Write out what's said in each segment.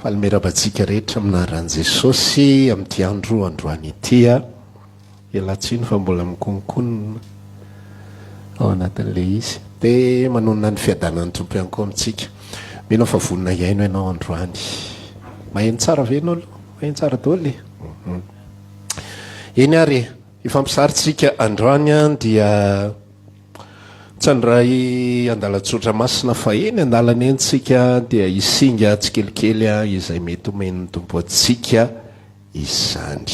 Falmerabantsika rehetra aminaran'i Jesosy amin'ity androany itya ialatsiny fa mbola mikonkonona ao anatin'le izy dia manonona ny fiadanan'ny tompo ihany koa amintsika. Mino fa vonona iaino ianao androany. Maheno tsara ve ianao aloha? Maheno tsara daholo. Eny ary ifampisarintsika androany dia tsandray andalatsotra masina fa eny andalana entsika dia isinga tsikelikely izay mety omen'ny tompo atsika izany.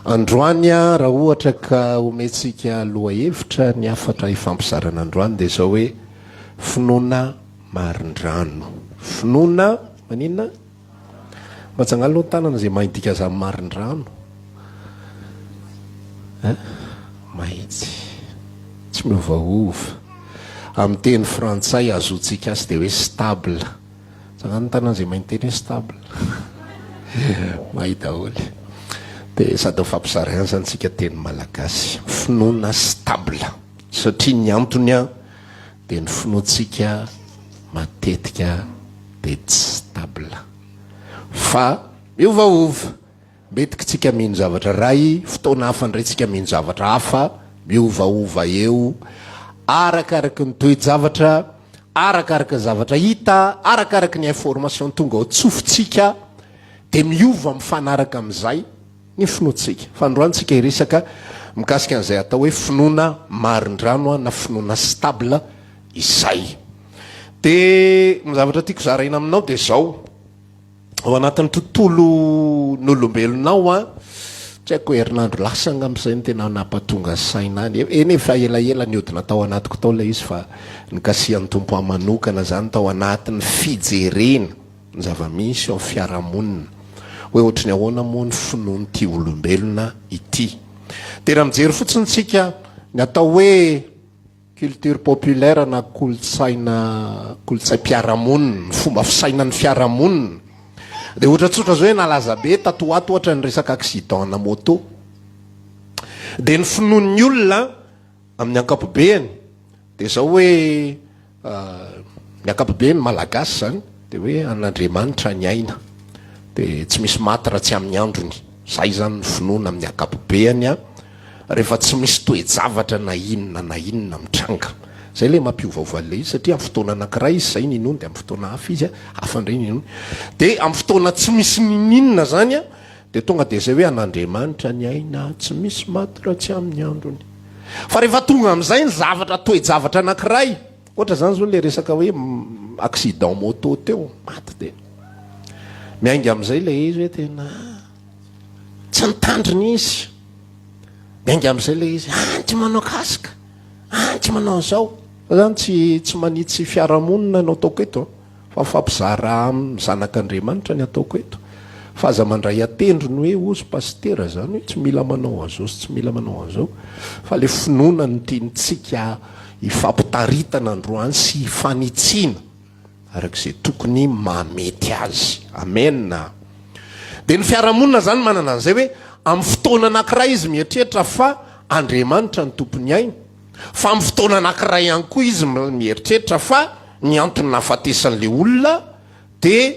Androany raha ohatra ka omentsika loha hevitra ny afatra ifampisarana androany dia zao hoe finoana marin-drano. Finoana maninona? Matsangala aloha tanana izay mahindika azy amin'ny marin-drano. Mahitsy tsy miovaova amin'ny teny frantsay azotsika azy dia hoe stable. Tsangano tanana izay mahinteny hoe stable. Mahay daholo. Dia sady ho fampisarana antsika teny malagasy finoana stable satria ny antony dia ny finoantsika matetika dia tsy stable fa miovaova. Mety tsika mino zavatra ray, fotoana hafa ndray tsika mino zavatra hafa, miovaova eo arakaraka ny toe-javatra, arakaraka zavatra hita, arakaraka ny information tonga ao tsofintsika dia miova mifanaraka amin'izay ny finoantsika. Fa androantsika iresaka mikasika an'izay atao hoe finoana marin-drano na finoana stable izay. Dia ny zavatra tiako zaraina aminao dia zao ao anatin'ny tontolo n'olombelonao tsy haiko herinandro lasanga amin'izay ny tena nampatonga saina any. Eny efa elaela ny odina tao anatiko tao ilay izy fa nikasihan'ny tompo amanokana zany tao anatin'ny fijerena ny zava-misy ao fiarahamonina hoe ohatry ny ahoana moa ny finoan'ity olombelona ity. Dia raha mijery fotsiny tsika ny atao hoe culture populaire na kolotsay-piarahamonina, fomba fisainan'ny fiarahamonina dia ohatra tsotra zao hoe nalaza be tatoato ohatra ny resaka accident na moto dia ny finoan'ny olona amin'ny ankapobeny dia zao hoe ny ankapobeny malagasy zany dia hoe an'Andriamanitra ny aina dia tsy misy maty raha tsy amin'ny androny. Zay zany ny finoana amin'ny ankapobeny rehefa tsy misy toe-javatra na inona mitranga. Zay le mampiovaova le izy satria amin'ny fotoana anankiray izy zay ninony dia amin'ny fotoana hafa izy hafa indray ninony. Dia amin'ny fotoana tsy misy ninona zany dia tonga dia zay hoe an'Andriamanitra ny aina tsy misy maty raha tsy amin'ny androny. Fa rehefa tonga amin'izay ny zavatra toe-javatra anankiray ohatra zany zao le resaka hoe accident moto teo maty dia miainga amin'izay le izy hoe tena tsy nitandriny izy. Miainga amin'izay le izy tsy manao kasika, tsy manao an'izao. Fa zany tsy manitsy fiarahamonina no ataoko eto fa fampizara amin'ny zanak'Andriamanitra ny ataoko eto. Fa aza mandray atendrony hoe ozy pastera zany hoe tsy mila manao an'izao sy tsy mila manao an'izao fa le finoana ny tiantsika hifampitaritana androany sy hifanitsina arak'izay tokony mamety azy. Amen. Dia ny fiarahamonina zany manana an'izay hoe amin'ny fotoana anankiray izy mieritreritra fa Andriamanitra ny tompony aina, fa amin'ny fotoana anankiray ihany koa izy mieritreritra fa ny antony nahafatesan'le olona dia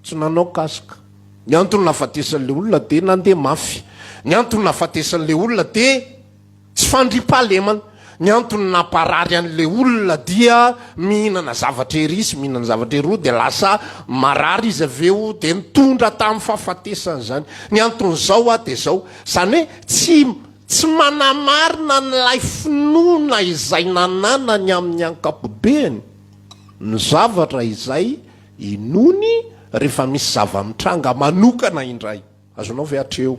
tsy nanao kasika, ny antony nahafatesan'le olona dia nandeha mafy, ny antony nahafatesan'le olona dia tsy fandriam-pahalemana, ny antony namparary an'le olona dia mihinana zavatra erisy, mihinana zavatra eroa dia lasa marary izy aveo dia nitondra tamin'ny fahafatesany zany. Ny antony zao dia zao zany hoe tsy manamarina n'ilay finoana izay nanana ny amin'ny ankapobeny ny zavatra izay inony rehefa misy zava-mitranga manokana indray. Azonao ve hatreo?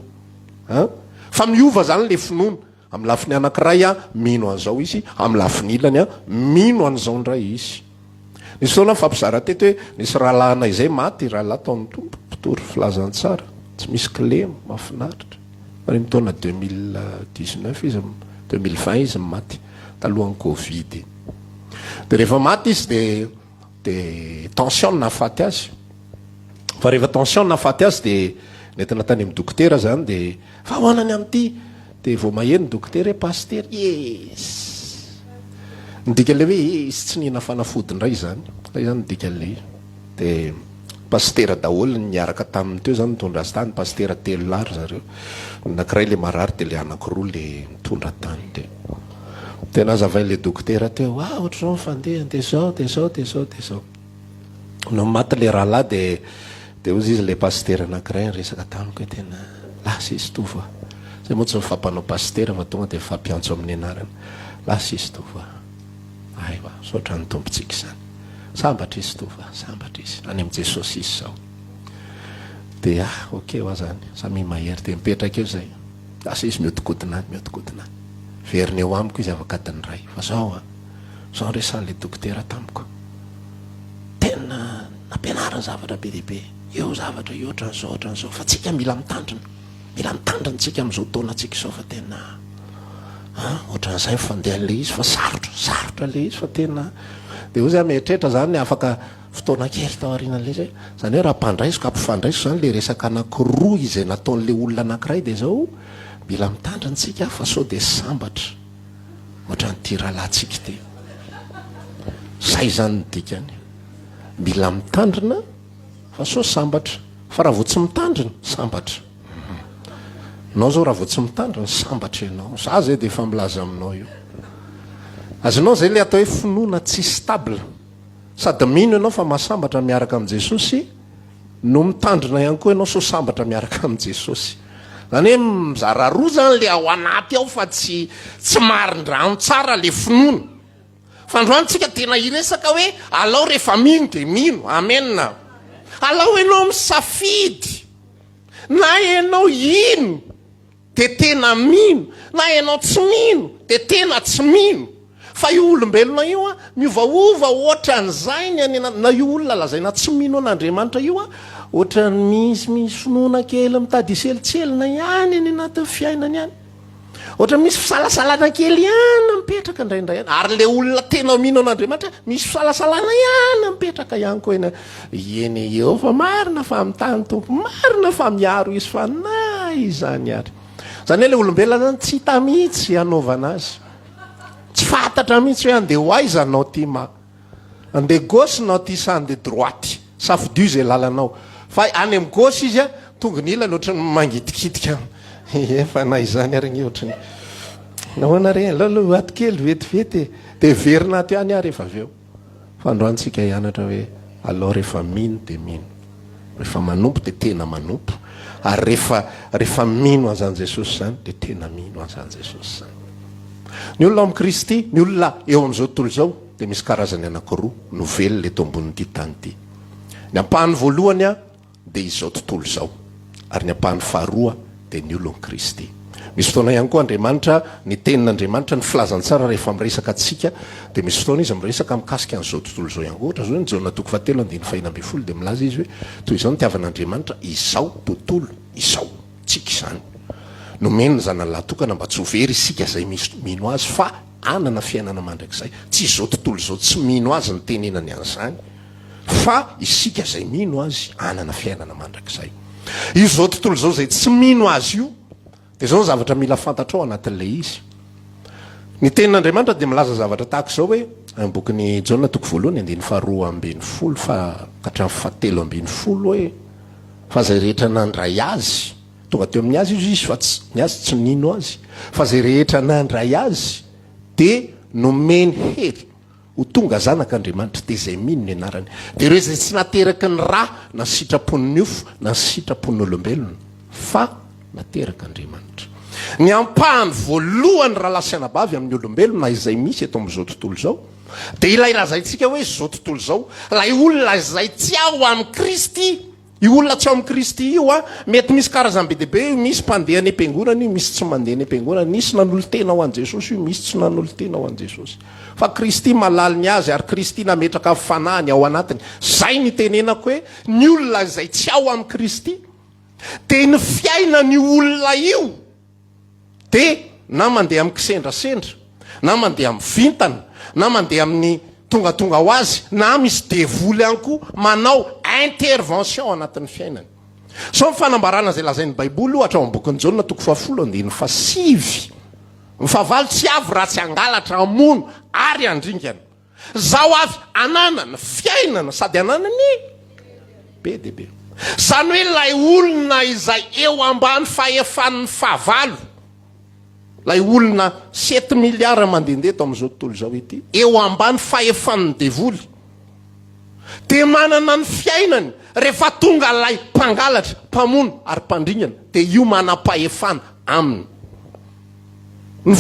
Fa miova zany le finoana. Amin'ny lafiny anankiray mino an'izao izy, amin'ny lafiny ilany mino an'izao indray izy. Nisy fotoana fampizara teto hoe nisy rahalahana izay maty, rahalahy taon'ny tompo mpitory filazantsara tsy misy kilema mahafinaritra. Ary mitaona 2019 izy 2020 izy maty talohan'ny Covid. Dia rehefa maty izy dia tension nahafaty azy. Fa rehefa tension nahafaty azy dia nentina tany amin'ny dokotera zany dia fa hoanany amin'ity dia vao maheno dokotera hoe paster yes ndika le hoe izy tsy nihina fanafody indray zany. Zay zany ndika le dia pastera daholo niaraka tamin'ny teo zany mitondra azy tany pastera 3 lary zareo nakiray le marary de le anakiroa le mitondra tany de tena azavain'le dokotera teo ohatr'izao mifandeha de zao de zao de zao de zao no maty le rahalahy de ozy izy le pastera anakiray resaka tamiko hoe tena lasa izy tova zay moa tsy mifampanao pastera fa tonga de fampiantso amin'ny anarany lasa izy tova ayva saotra ny tompontsika zany sambatra izy tova sambatra izy any amin'ny jesosy izy zao de ok ho zany samy mahery de mipetraka eo zay lasa izy miodikodina any veriny eo amiko izy avakatiny ray fa zao resan'le dokotera tamiko tena nampianarany zavatra be dehibe eo zavatra io ohatran'izao fa tsika mila mitandrina tsika am'izao taonatsika izao fa tena ohatran'izay mifandeha an'le izy fa sarotra le izy fa tena de o zay mieritreritra zany afaka fotoana kely tao aorianan'le zay zany hoe raha mpandraisiko ampifandraisiko zany le resaka anakiroa izay nataon'le olona anakiray de zao mila mitandrintsika fa sao de sambatra ohatran'ity rahalahtsika ty zay zany nydikany mila mitandrina fa sao sambatra fa raha vo tsy mitandrina sambatra anao zao raha vo tsy mitandrina sambatra ianao za zay de efa milaza aminao io azonao zay le atao hoe finoana tsy stable sady mino ianao fa mahasambatra miaraka amin'i jesosy no mitandrina ihany koa ianao so sambatra miaraka amin'i jesosy zany hoe mizara roa zany le ao anaty ao fa tsy marin-drano tsara le finoana fa androantsika tena iresaka hoe alao rehefa mino de mino amena alao ianao misafidy na ianao ino de tena mino na ianao tsy mino de tena tsy mino fa io olombelona io miovaova ohatran'izay na io olona lazaina tsy mino an'Andriamanitra io ohatran'ny misy finoana kely mitady iselitselina ihany any anatin'ny fiainany ihany ohatra misy fisalasalana kely ihany mipetraka indraindray ihany ary le olona tena mino an'Andriamanitra misy fisalasalana ihany mipetraka ihany koa eny eo fa marina fa mitany tompo marina fa miaro izy fa na izany ary zany hoe le olombelona zany tsy hita mihitsy anaovana azy tsy fantatra mihitsy hoe andeha ho aiza anao ty andeha gauche nao ty sa andeha droite safidio zay lalanao fa any amin'ny gauche izy tongony ilany ohatrany mangitikitika efa na izany ary ny ohatrany nahoana reny lalo aty kely vetivety de verina ty any ary efa aveo fa androantsika hianatra hoe alao rehefa mino de mino rehefa manompo de tena manompo ary rehefa mino an'izany jesosy zany de tena mino an'izany jesosy zany ny olona amin'ny Kristy ny olona eo am'izao tontolo zao de misy karazany anakiroa novely le to ambonin'ity tany ty ny ampahany voalohany de izao tontolo zao ary ny ampahany faharoa de ny olona amin'ny Kristy misy fotoana ihany koa Andriamanitra ny tenin'Andriamanitra ny filazantsara rehefa miresaka atsika de misy fotoana izy miresaka mikasika an'izao tontolo zao ihany koa ohatra zao ny Jaona 4:15 de milaza izy hoe toy izao ny tiavan'Andriamanitra izao tontolo izao tsika izany nomeny zanalahy tokana mba tsy ho very isika zay mino azy fa anana fiainana mandrakizay tsy izao tontolo zao tsy mino azy ny tenenany an'izany fa isika zay mino azy anana fiainana mandrakizay izao tontolo zao zay tsy mino azy io de zao ny zavatra mila fantatrao anatin'le izy ny tenin'Andriamanitra de milaza zavatra tahaka zao hoe bokin'ny Jaona 1:12 fa katraminy 7:10 hoe fa zay rehetra nandray azy tonga teo amin'ny azy izy fa ny azy tsy nino azy fa zay rehetra nandray azy de nomeny hery ho tonga zanak'Andriamanitra de zay mino ny anarany de ireo zay tsy nateraka ny rà na sitrapon'ny ofo na sitrapon'ny olombelona fa nateraka Andriamanitra ny ampahany voalohany raha lasianabavy amin'ny olombelona izay misy eto am'izao tontolo zao de ilay lazaintsika hoe izao tontolo zao lay olona izay tsy ao amin'ny Kristy io olona tsy ao amin'ny Kristy io mety misy karazany be dehibe misy mpandeha any am-piangonana io misy tsy mandeha any am-piangonana misy nanolo tena ho an' Jesosy io misy tsy nanolo tena ho an' Jesosy fa Kristy malala ny azy ary Kristy nametraka fanahany ao anatiny zay ny tenenako hoe ny olona izay tsy ao amin'ny Kristy de ny fiainany olona io de na mandeha amin'ny kisendrasendra na mandeha amin'ny vintana na mandeha amin'ny tongatonga ho azy na misy devoly ihany koa manao intervention anatin'ny fiainany so ny fanambarana zay lazain'ny baiboly ohatra ao am'bokin'ny Jaona 4:5 mifavaly tsy avy raha tsy angalatra amono ary andringana zao avy ananana fiainana sady ananany be deaibe zany hoe lay olona izay eo ambany fahefan'ny fahavalo lay olona 7 miliara mandehandeha to amin'izao tontolo izao ity eo ambany fahefan'ny devoly dia manana ny fiainany rehefa tonga lay mpangalatra mpamono ary mpandringana dia io manam-pahefana aminy ny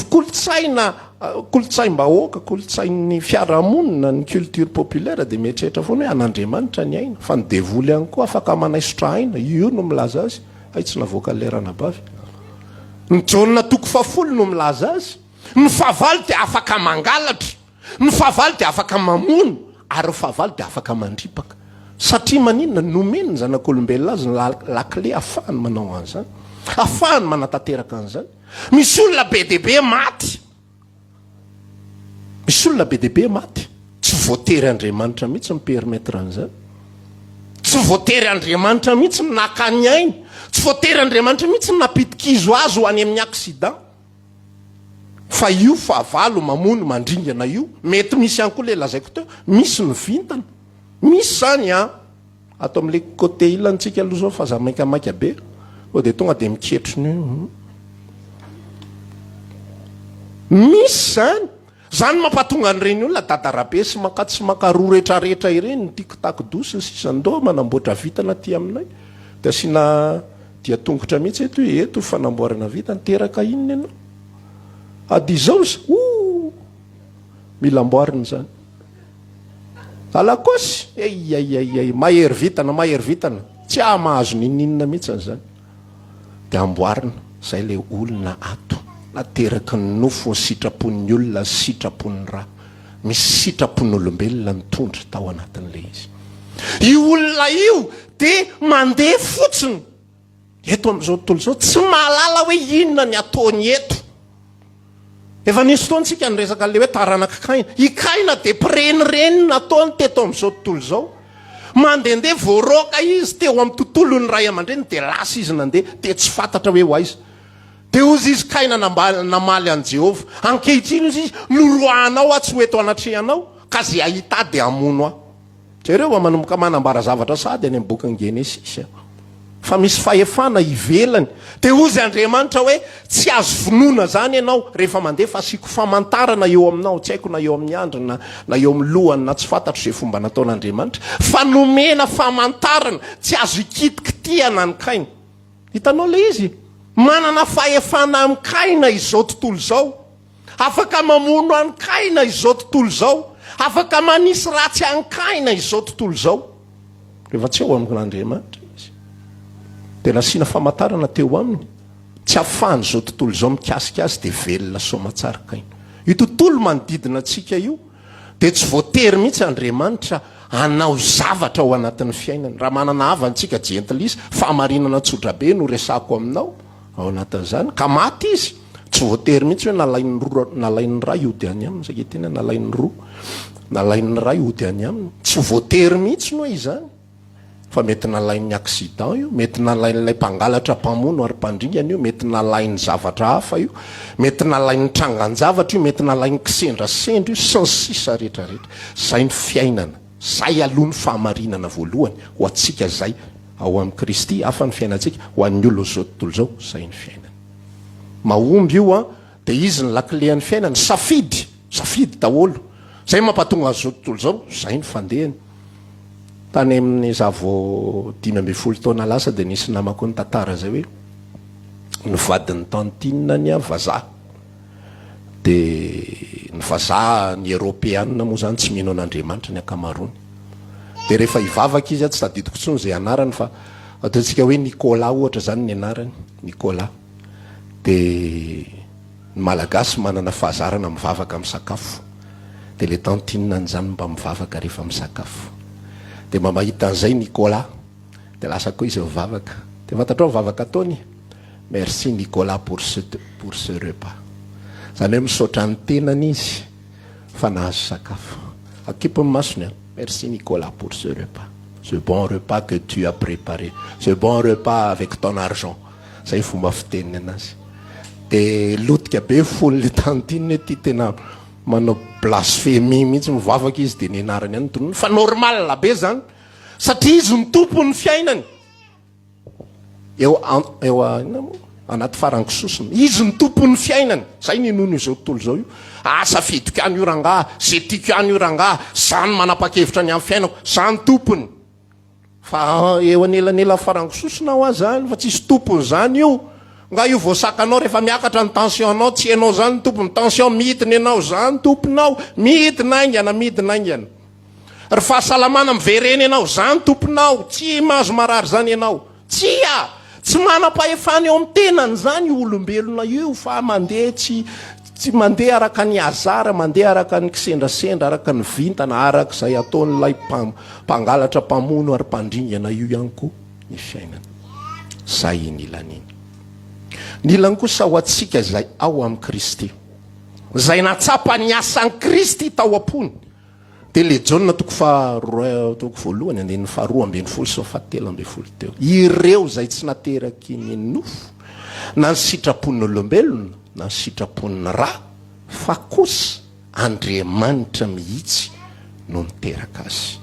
kolontsaim-bahoaka kolontsain'ny fiarahamonina ny culture populaire dia mieritreritra foana hoe an'Andriamanitra ny aina fa ny devoly ihany koa afaka manaisotra aina io no milaza azy ay tsy navoaka lerana bavy ny jaona toko fafolo no milaza azy ny fahavalo dia afaka mangalatra ny fahavalo dia afaka mamono ary ny fahavalo dia afaka mandripaka satria maninona nomeny ny zanak'olombelona azy lakle ahafahany manao an'izany ahafahany manatanteraka an'izany misy olona be deaibe maty misy olona be deaibe maty tsy voatery Andriamanitra mihitsy mipermettre an'izany tsy voatery Andriamanitra mihitsy minakany ainy tsy voatery Andriamanitra mihitsy minapitikizo azy ho any amin'ny accident fa io fahavalo mamono mandringana io mety misy ihany koa le lazaiko teo misy ny vintana misy zany ato amin'le côté ilantsika aloha zao fa za maikamaika be dia tonga dia miketrony misy zany mampatonga an'ireny olona dadarabe sy makatsy makaroa rehetrarehetra ireny ny tikotako dosy ny sisandao manamboatra vitana ty aminay dia asiana dia tongotra mihitsy eto fanamboarana vitana teraka inony ianao ady izao mila amboarina zany alakosy mahery vitana tsy mahazo nininina mihitsy an'izany dia amboarina zay le olona ato nateraka ny nofo ny sitrapon'ny olona sitrapon'ny raha misy sitrapon'olombelona nitondra tao anatin'le izy io olona io dia mandeha fotsiny eto amin'izao tontolo izao tsy mahalala hoe inona ny ataony eto efa nisy fotoantsika ny resaka le hoe taranaka kaina ikaina dia pirenireniny nataony teto amin'izao tontolo izao mandehandeha voaroka izy teo amin'ny tontolony ray aman-dreny dia lasa izy nandeha dia tsy fantatra hoe ho aiza dia ozy izy kaina namaly an' Jehova ankehitriny izy loroahanao tsy ho eto anatrehanao ka zay ahita dia amono aho jereo manomboka manambara zavatra sady any amin'ny boky Genesis fa misy fahefana ivelany dia ozy Andriamanitra hoe tsy azo vonoina zany ianao rehefa mandeha fa asiako famantarana eo aminao tsy haiko na eo amin'ny andrina na eo amin'ny lohany na tsy fantatro izay fomba nataon'Andriamanitra fa nomena famantarana tsy azo ikitikitiana ny kaina hitanao le izy manana fahefana amin'ny kaina izao tontolo izao afaka mamono any kaina izao tontolo izao afaka manisy ratsy any kaina izao tontolo izao rehefa tsy eo amin'Andriamanitra dia nasiana famantarana teo aminy tsy ahafahany izao tontolo izao mikasika azy dia velona soamantsarakaina io tontolo manodidina antsika io dia tsy voatery mihitsy Andriamanitra anao zavatra ao anatin'ny fiainana raha manana havantsika jentilisa fahamarinana tsodrabe no resako aminao ao anatin'izany ka maty izy tsy voatery mihitsy hoe nalain'ny ray ody any aminy zay tena nalain'ny ray ody any aminy tsy voatery mihitsy no izany fa mety nalain'ny accident io mety nalain'ilay mpangalatra mpamono ary mpandringana io mety nalain'ny zavatra hafa io mety nalain'ny trangan-javatra io mety nalain'ny kisendrasendra io sy ny sisa rehetrarehetra zay ny fiainana zay aloha ny fahamarinana voalohany ho atsika zay ao amin'ny Kristy hafa ny fiainantsika ho an'ny olona zao tontolo zao zay ny fiainana mahomby io dia izy ny laklehan'ny fiainana safidy daholo zay mampatonga azy zao tontolo zao zay ny fandehany tany amin'ny zavo 15 taona lasa dia nisy namako ny tantara zay hoe ny vadin'ny tantinina ny vazaha dia ny vazaha ny Européanina moa zany tsy mino an'Andriamanitra ny akamarony dia rehefa hivavaka izy tsy tadidiko tsony zay anarany fa ataontsika hoe Nicolas ohatra zany ny anarany Nicolas dia ny malagasy manana fahazarana mivavaka amin'ny sakafo dia le tantinina n'izany mba mivavaka rehefa misakafo dia mamahita an'izay Nicolas dia lasa koa izy mivavaka dia fantatrao mivavaka ataony merci Nicolas pour ce repas zany hoe misaotra ny tenany izy fa nahazo sakafo akipony masony merci Nicolas pour ce repas ce bon repas que tu as préparé ce bon repas avec ton argent zay fomba fiteniny anazy dia lotika be folo le tantininy ty tena manao blasphémie mihitsy mivavaka izy dia nianarany any tonony fa normal be zany satria izy ny tompony fiainany. Eo anaty farankisosiny izy ny tompony fiainany. Zay ny nono izao tontolo zao io. Asa fidiko ihany io rangahy, zay tiako ihany io rangahy, zany manapa-kevitra ny amin'ny fiainako, zany tompony. Fa eo anelanela farankisosina ao azy zany fa tsisy tompony zany io. Nga io voasakanao rehefa miakatra ny tensionanao, tsy hainao zany tompony tension, midina ianao zany tomponao, midina aingana, midina aingana. Ry fahasalamana miverena ianao zany tomponao, tsy mahazo marary zany ianao. Tsy manam-pahefana eo amin'ny tenany zany olombelona io, fa mandeha tsy mandeha araka ny azara, mandeha araka ny kisendrasendra, araka ny vintana, araka izay ataon'ilay mpangalatra, mpamono ary mpandringana io ihany koa ny fiainana. Zay ny ilaniny. Ny ilany kosa ho antsika izay ao amin'ny Kristy, izay natsapa ny asan'i Kristy tao am-pony. Dia le Jaona toko voalohany andininy faharoa ambin'ny folo sy fahatelo ambin'ny folo teo. Ireo izay tsy nateraky ny nofo na ny sitrapon'olombelona na ny sitrapon'ny ra, fa kosa Andriamanitra mihitsy no niteraka azy.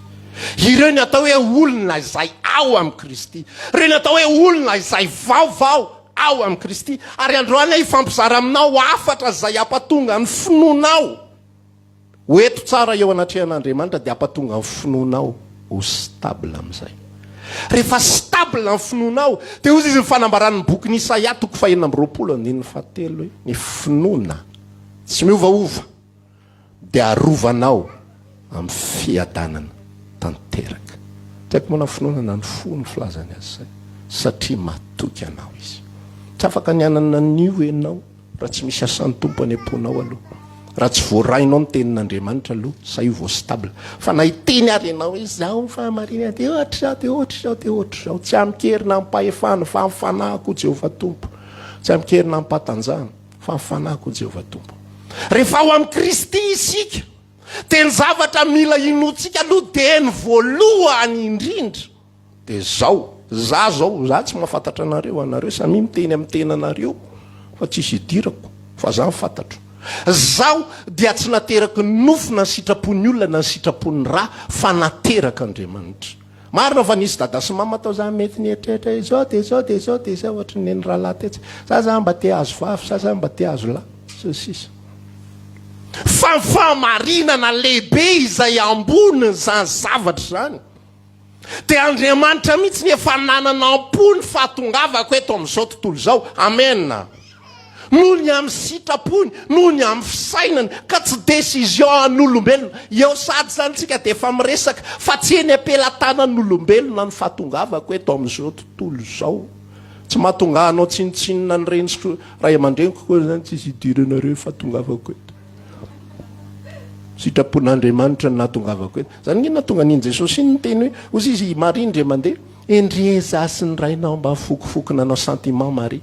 Ireo ny atao hoe olona izay ao amin'ny Kristy, ireo ny atao hoe olona izay vaovao ao amin'ny Kristy, ary androany ifampizara aminao afatra izay ampatonga ny finoanao hoeto tsara eo anatrehan'Andriamanitra, dia ampatonga ny finoanao ho stable amin'izay. Rehefa stable ny finoanao, dia ozy izy mifanambaran'ny boky ny Isaia toko 4:7 ny finoana tsy miovaova dia arovanao amin'ny fiadanana tanteraka. Tiako mana finoana na ny fo ny filazany azy zay, satria matoky anao izy. Tsy afaka ny anana nio ianao raha tsy misy asan'ny tompo any am-ponao aloha, raha tsy voarainao ny tenin'Andriamanitra aloha, sa io vo stable. Fa na hiteny ary ianao izy zaho fahamarina dia ohatra zao, tsy amikerina ampahefana fa mifanahiko Jehovah tompo, tsy amikerina ampatanjahana fa mifanahiko Jehovah tompo. Rehefa ao amin'ny Kristy isika, dia ny zavatra mila inotsika aloha dia ny voalohany indrindra dia zao. Za tsy mahafantatra anareo samy miteny amin'ny tenanareo fa tsisy idirako, fa za mifantatro. Zao dia tsy nateraka ny nofo na ny sitrapon'ny olona na ny sitrapon'ny ra, fa nateraka Andriamanitra. Marina fa nisy dada sy mama atao za mety nietrehitra izao dia zao ohatra ny rahalahy tetsy, za mba te hazo vavy, za mba te hazo lahy, sisy. Fa ny fahamarinana lehibe izay ambony zany zavatra zany, dia Andriamanitra mihitsy ny efa nanana ampony fahatongavako eto amin'izao tontolo izao. Amen. Noho ny amin'ny sitrapony, noho ny amin'ny fisainany, ka tsy décision an'olombelona. Eo sady zany tsika dia efa miresaka fa tsy eny ampelantanan'olombelona ny fahatongavako eto amin'izao tontolo izao. Tsy mahatongahanao tsinotsinona ny renitsiko ray aman-dreniko koa zany, tsisy idiranareo fahatongavako eto. Sitrapon'Andriamanitra ny nahatongavako eto. Zany ny natonga an'iny Jesosy iny ny teny hoe, ozy izy marindre mandeha, endrie zasy ny rainao mba fokofokona anao sentiment Marie.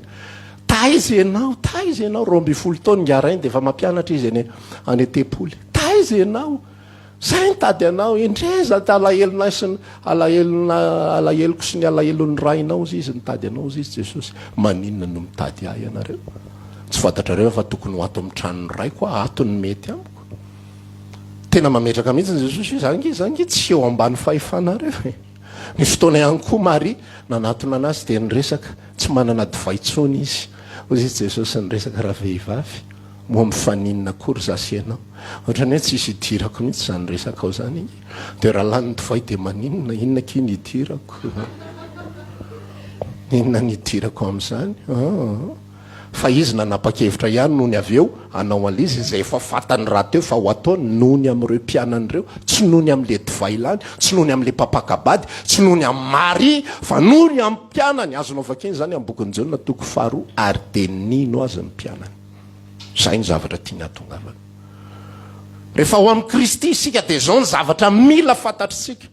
Taiza ianao roa amby folo taona ngarainy dia efa mampianatra izy any Antepoly. Taiza ianao, zay nitady anao, endreza ty alaheloko sy ny alahelon'ny rainao izy nitady anao izy Jesosy. Maninona no mitady ahy ianareo? Tsy fantatrareo fa tokony ho ato amin'ny tranon'ny ray koa atony mety amiko. Tena mametraka mihitsy ny Jesosy zany tsy eo ambany fahefanareo. Ny fotoana ihany koa Maria nanatona anazy dia nyresaka, tsy manana divaitsony izy. Ozy izy Jesosy nyresaka raha vehivavy, moa mifaninina akory zasy ianao. Ohatrany hoe tsisy idirako mihitsy zany resaka ao zany iny. Dia raha lany divay dia maninona, inona kiny idirako? Inona ny idirako amin'izany? Fa izy nanapa-kevitra ihany noho ny avy eo anao an'izy izay efa fantany raha teo fa ho ataony noho ny amin'ireo mpianan'ireo, tsy noho ny amin'le divay lany, tsy noho ny amin'le papakabady, tsy noho ny amin'ny Maria, fa noho ny amin'ny mpianany. Azonao vakeny zany amin'ny bokin'ny Jaona toko 2, ary dia nino azy ny mpianany. Zay ny zavatra tiany hatongavana. Rehefa ho amin'ny Kristy isika dia zao ny zavatra mila fantatritsika.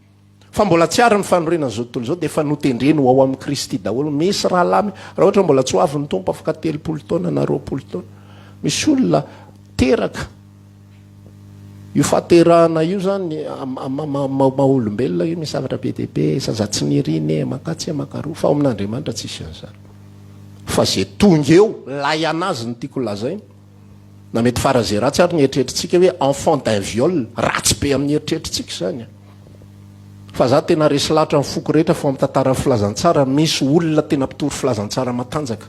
Fa mbola tsy ary ny fanorenana zao tontolo zao dia efa notendreny ho ao amin'ny Kristy daholo. Misy rahalamy raha ohatra mbola tsy ho avy ny tompo afaka 30 taona na 20 taona. Misy olona teraka io fahaterahana io zany maha-olombelona io misy zavatra be dia be, sazatsy niriny makatsy makaroa, fa ao amin'Andriamanitra tsisy an'izany. Fa zay tonga eo lay anazy ny tiako lazainy, na mety fara zay ratsy ary ny eritreretritsika hoe enfant d'un viol, ratsy be amin'ny eritreretritsika zany. fa za tena resy lahatra ny foko rehetra fa mitantara filazantsara misy olona tena mpitory filazantsara matanjaka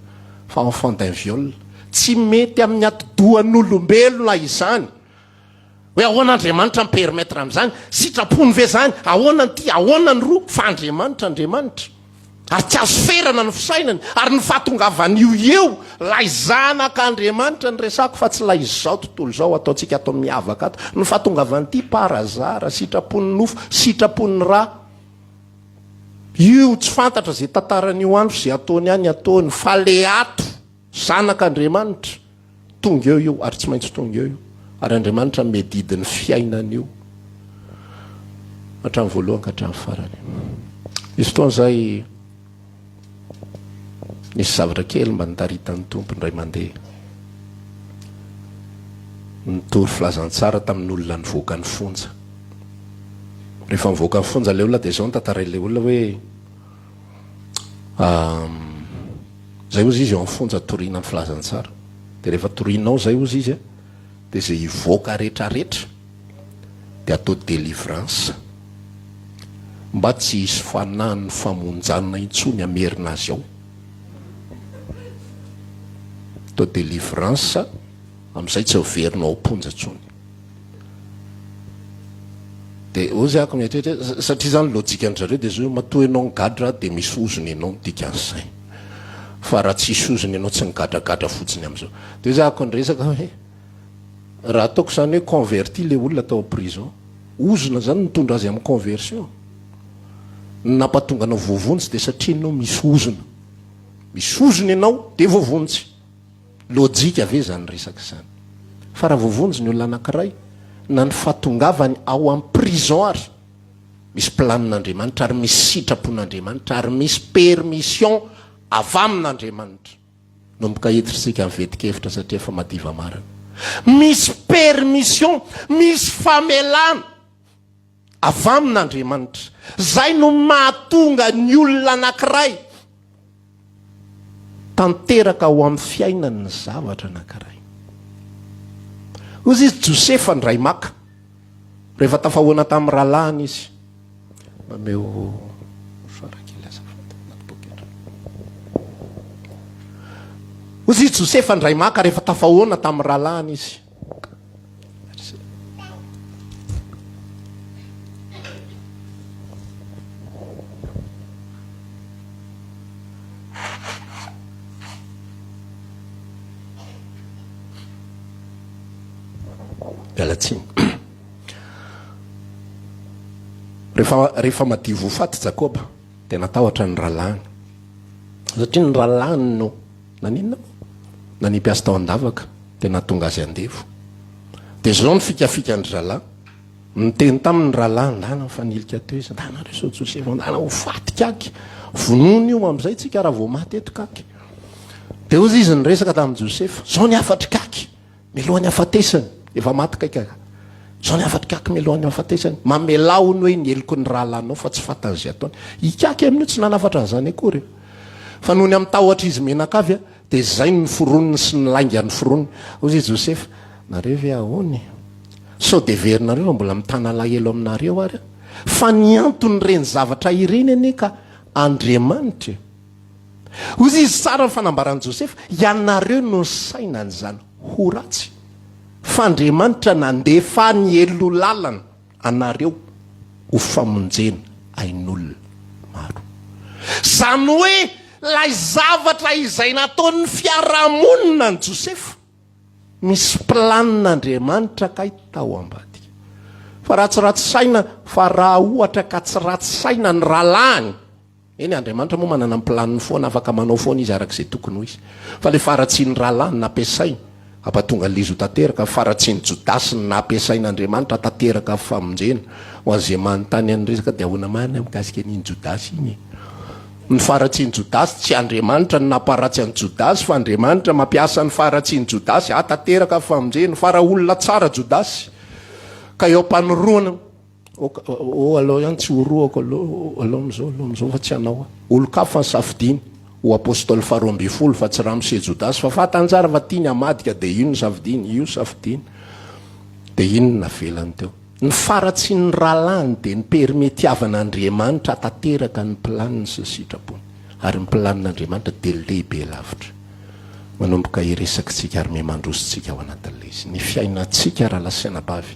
fa enfant d'un viol tsy mety amin'ny atidohan'olombelona izany hoe ahoan'andriamanitra mipermettre amin'izany sitrapony ve zany ahoana ny ty ahoana ny roa fa andriamanitra ary tsy azo ferana ny fisainany ary ny fahatongavan'io eo lay zanak'andriamanitra ny resako fa tsy lay izao tontolo zao ataontsika atao miavaka ato ny fahatongavan'ity parazara sitrapony nofo sitrapony ra io tsy fantatra zay tantaran'io andro zay ataony any ataony fa le ato zanak'andriamanitra tonga eo io ary tsy maintsy tonga eo io ary andriamanitra medidiny fiainan'io hatramin'ny voalohany ka hatramin'ny farany izy fotoan'izay nisy zavatra kely mba nitaritan'ny tompony ray mandeha nitory filazantsara tamin'olona nivoaka ny fonja rehefa nivoaka ny fonja le olona dia zao ntantaran'le olona hoe zay ozy izy eo amin'ny fonja torina ny filazantsara dia rehefa torinao zay ozy izy a dia zay hivoaka rehetrarehetra dia atao délivrance mba tsy hisy fanahiny famonjanana intsony amerina azy ao atao délivrance amin'izay tsy averinao amponja tsony dia ozy ako mieritreritra satria zany lojika ny zareo dia zao matoa ianao nigadra dia misy ozony ianao midika an'izay fa raha tsisy ozony ianao tsy nigadragadra fotsiny amin'izao dia ozy ako nyresaka hoe raha ataoko zany hoe converti le olona atao prison ozona zany mitondra azy amin'ny conversion nampatonga anao voavonjy dia satria ianao misy ozony ianao dia voavonjy lojika ave zany resaka zany fa raha voavonjy ny olona anankiray na ny fahatongavany ao amin'ny prison ary misy planin'andriamanitra ary misy sitrapon'andriamanitra ary misy permission avy amin'andriamanitra nomboka hetitritsika mivedikevitra satria efa madiva marina misy permission misy famelana avy amin'andriamanitra zay no mahatonga ny olona anankiray tanteraka ao amin'ny fiainany ny zavatra anankiray ozy izy Josefa ndray maka rehefa tafahoana tamin'ny rahalahiny izy mameo ozy izy Josefa ndray maka rehefa tafahoana tamin'ny rahalahiny izy alatsiny rehefa madio voafaty Jakoba dia natahotra ny rahalahiny satria ny rahalahiny no naninona nanimpiasa tao an-davaka dia natonga azy andevo dia zao ny fikafika ny rahalahy niteny tamin'ny rahalahy ndana fanilika teo izy ndana resao Josefa ndana ho fatika aky vonono io amin'izay tsika raha vao maty eto kaky dia ozy izy nyresaka tamin'ny Josefa zao ny afatry kaky milohan'ny afatesany efa maty kaikaka zao ny afatry kaky milohan'ny afatesany mamelaony hoe ny eloko ny rahalanao fa tsy fantany zay ataony ikaky amin'io tsy nanafatra an'izany akory fa noho ny amin'ny tahotra izy menakavy a dia zay ny foroniny sy ny laingany foroniny ozy izy Josefa nareo ve ahony sao de verinareo mbola mitana lahelo aminareo ary fa ny antony reny zavatra ireny ane ka Andriamanitra ozy izy tsara ny fanambaran'i Josefa ianareo no saina an'izany ho ratsy fa Andriamanitra nandefa ny elo lalana anareo ho famonjena ain'olona maro zany hoe lay zavatra izay nataon'ny fiarahamonina ny Josefa misy planin'Andriamanitra kay tao ambadika fa raha tsy ratsy saina fa raha ohatra ka tsy ratsy saina ny rahalahiny eny Andriamanitra moa manana ny planiny foana afaka manao foana izy arak'izay tokony ho izy fa le faratsiany rahalahiny nampiasainy ampatonga lizo tanteraka faratsiany Jodasy nampiasain'Andriamanitra tanteraka famonjena ho an'izay manontany any resaka dia ahoana marina mikasika an'iny Jodasy iny ny faratsiany Jodasy tsy Andriamanitra ny namparatsy an'i Jodasy fa Andriamanitra mampiasa ny faratsiany Jodasy tanteraka famonjena fa raha olona tsara Jodasy ka eo ampanoroana aloha ihany tsy horoako aloha am'izao fa tsy anao olo-kafa ny safidiny ho apôstôly faharoa amby folo fa tsy raha mise Jodasy fa fatanjara fa tiany amadika dia ino safidiny io safidiny dia ino navelany teo ny faratsy ny ralany dia ny permetiavan'Andriamanitra atateraka ny planiny sy ny sitrapony, ary ny planin'Andriamanitra dia lehibe lavitra. Manomboka iresakitsika ary memandrositsika ao anatin'ilay izy ny fiainantsika raha lasaina bavy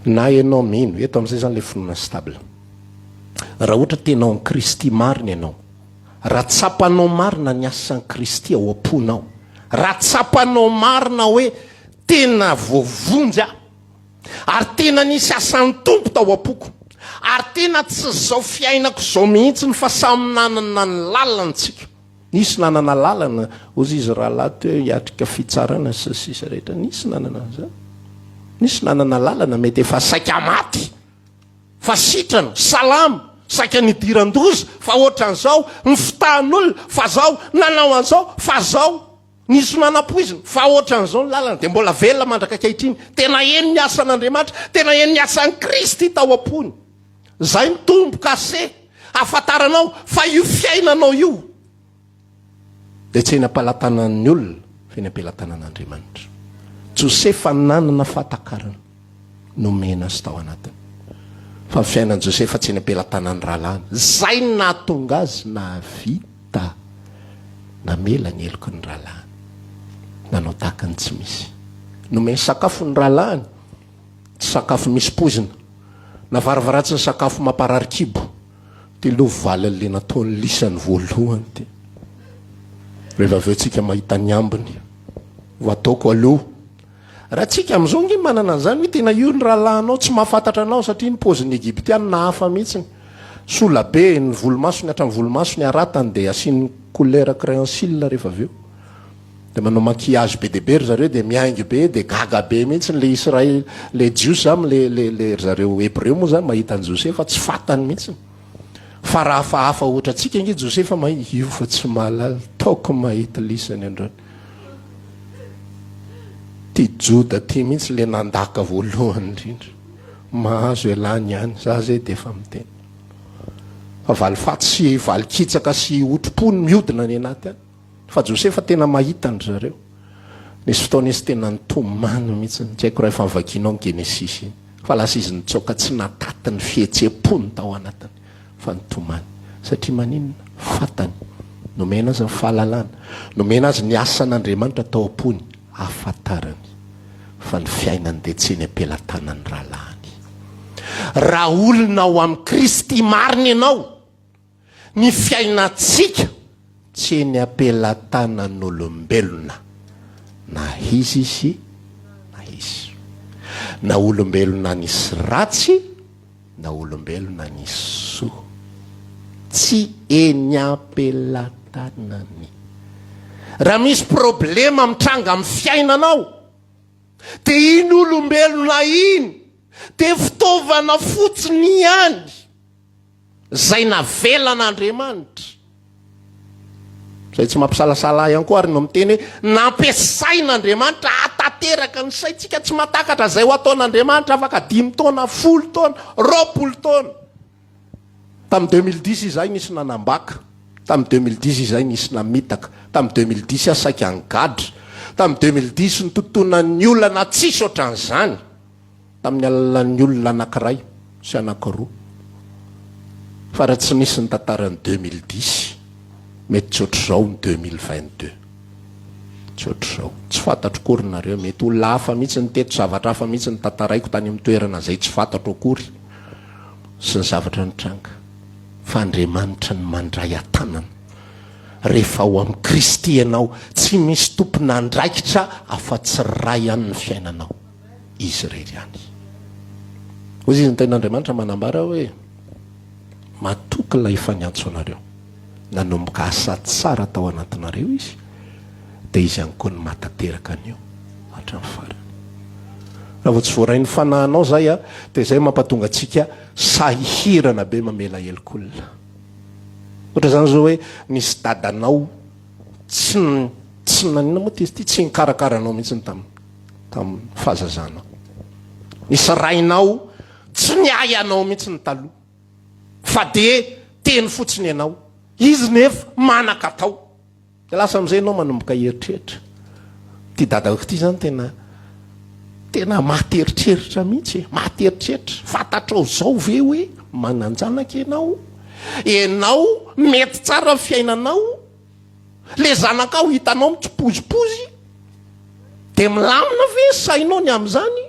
na ianao mino eto amin'izay zany ilay finoana stable. Raha ohatra tenao ny Kristy marina ianao, raha tsapanao marina ny asan'ny Kristy ao am-ponao, raha tsapanao marina hoe tena voavonjy aho, ary tena nisy asan'ny tompo tao am-poko, ary tena tsy zao fiainako zao mihitsy ny fa samy nanana ny lalantsika. Nisy nanana lalana ozy izy rahalahy hoe hiatrika fitsarana sy sisa rehetra, nisy nanana zany, nisy nanana lalana mety efa saika maty, fa sitrana salama, saika nidiran-doza, fa ohatran'izao ny fitahan'olona, fa zao nanao an'izao, fa zao nisy nanam-poizina, fa ohatran'izao ny lalana. Dia mbola velona mandrakakaitriny, tena eny ny asan'Andriamanitra, tena eny ny asan'ny Kristy tao am-pony. Zay mitomboka ase afantaranao fa io fiainanao io dia tsy eny ampalatanan'ny olona fa eny ampelatanan'Andriamanitra. Josefa nanana fahatakarana nomena azy tao anatiny, fa ny fiainan' Josefa tsy eny ampelatanan'ny rahalany. Zay nahatonga azy nahavita namela ny eloko ny rahalany, nanao tahaka ny tsy misy. Nomeny sakafo ny rahalany, tsy sakafo misy pozina, navaravaratsy ny sakafo mamparary-kibo, dia lovaly le nataony lisany voalohany ty. Rehefa avy eo tsika mahita ny ambiny voataoko aloha. Raha tsika amin'izao nge manana an'izany hoe tena io ny rahalahinao, tsy mahafantatra anao satria ny pozin'ny Egyptiana nahafa mihitsiny. Sola be ny volomasony, hatramin'ny volomasony aratany dia asiany couleur créancile rehefa avy eo. Dia manao maquillage be dia be ry zareo, dia miaingo be, dia gaga be mihitsy le Israel, le jiosy zany le zareo hébreu moa zany mahita ny Josefa tsy fantany mihitsiny. Fa raha hafahafa ohatra tsika nge Josefa io fa tsy mahalala, taoko mahita lisany androny. Ty Joda ty mihitsy le nandaka voalohany indrindra, mahazo elany ihany, za zay dia efa miteny. Fa valifaty sy valikitsaka sy otro-pony miodina ny anaty any. Fa Josefa tena mahita ny zareo. Nisy fotoana izy tena nitomany mihitsy, tsy haiko raha efa nivakianao ny Genesis iny, fa lasa izy nitsoaka tsy nataty ny fihetsem-pony tao anatiny, fa nitomany. Satria maninona? Fatany. Nomena azy ny fahalalana, nomena azy ny asan'Andriamanitra tao am-pony, afantarany fa ny fiainany dia tsy eny ampelatanany rahalany. Raha olona ao amin'ny Kristy marina ianao, ny fiainantsika tsy eny ampelatanan'olombelona, na izy sy na izy, na olombelona nisy ratsy na olombelona nisy soa, tsy eny ampelatanany. Raha misy problema mitranga amin'ny fiainanao, dia iny olombelona iny dia fitaovana fotsiny ihany zay navelan'Andriamanitra. Zay tsy mampisalasala ihany koa ary no miteny hoe nampiasain'Andriamanitra atateraka ny saitsika, tsy matakatra zay ho ataon'Andriamanitra afaka 5 taona, 10 taona, 20 taona. Tamin'ny 2010 izay nisy nanambaka, tamin'ny 2010 izay nisy namitaka, tamin'ny 2010 asaika angadra, tamin'ny 2010 ny totonan'ny olana tsisy ohatran'izany, tamin'ny alalan'ny olona anankiray sy anankiroa. Fa raha tsy nisy ny tantaran'ny 2010, mety tsy ohatr'izao ny 2022. Tsy ohatr'izao. Tsy fantatro kory nareo, mety olona hafa mihitsy ny teto, zavatra hafa mihitsy ny tantaraiko tany amin'ny toerana zay tsy fantatro akory sy ny zavatra nitranga. Fa Andriamanitra ny mandray an-tanana. Rehefa ao amin'ny Kristy ianao, tsy misy tompona andraikitra afa-tsy ray amin'ny fiainanao, izy irery ihany. Hoy izy ny ten'Andriamanitra manambara hoe matoky ilay efa niantso anareo, nanomboka asa tsara tao anatinareo izy, dia izy ihany koa ny matateraka an'io hatramin'ny farany. Raha vao tsy voarain'ny fanahinao zay a, dia zay mampatonga antsika sahihirana be mamela helokolona. Ohatra zany zao hoe nisy dadanao tsy nanina moa ty tsy nikarakaranao mihitsy tamin'ny fahazazanao. Nisy rainao tsy niay anao mihitsy ny taloha, fa dia teny fotsiny ianao, izy nefa manan-katao. Dia lasa amin'izay ianao manomboka heritreritra. Ty dadako ty zany tena tena mahateritreritra mihitsy mahateritreritra fantatrao zao ve hoe mananjanaka ianao mety tsara fiainanao le zanakao hitanao mitsipozipozy de milamina ve sainao ny am'izany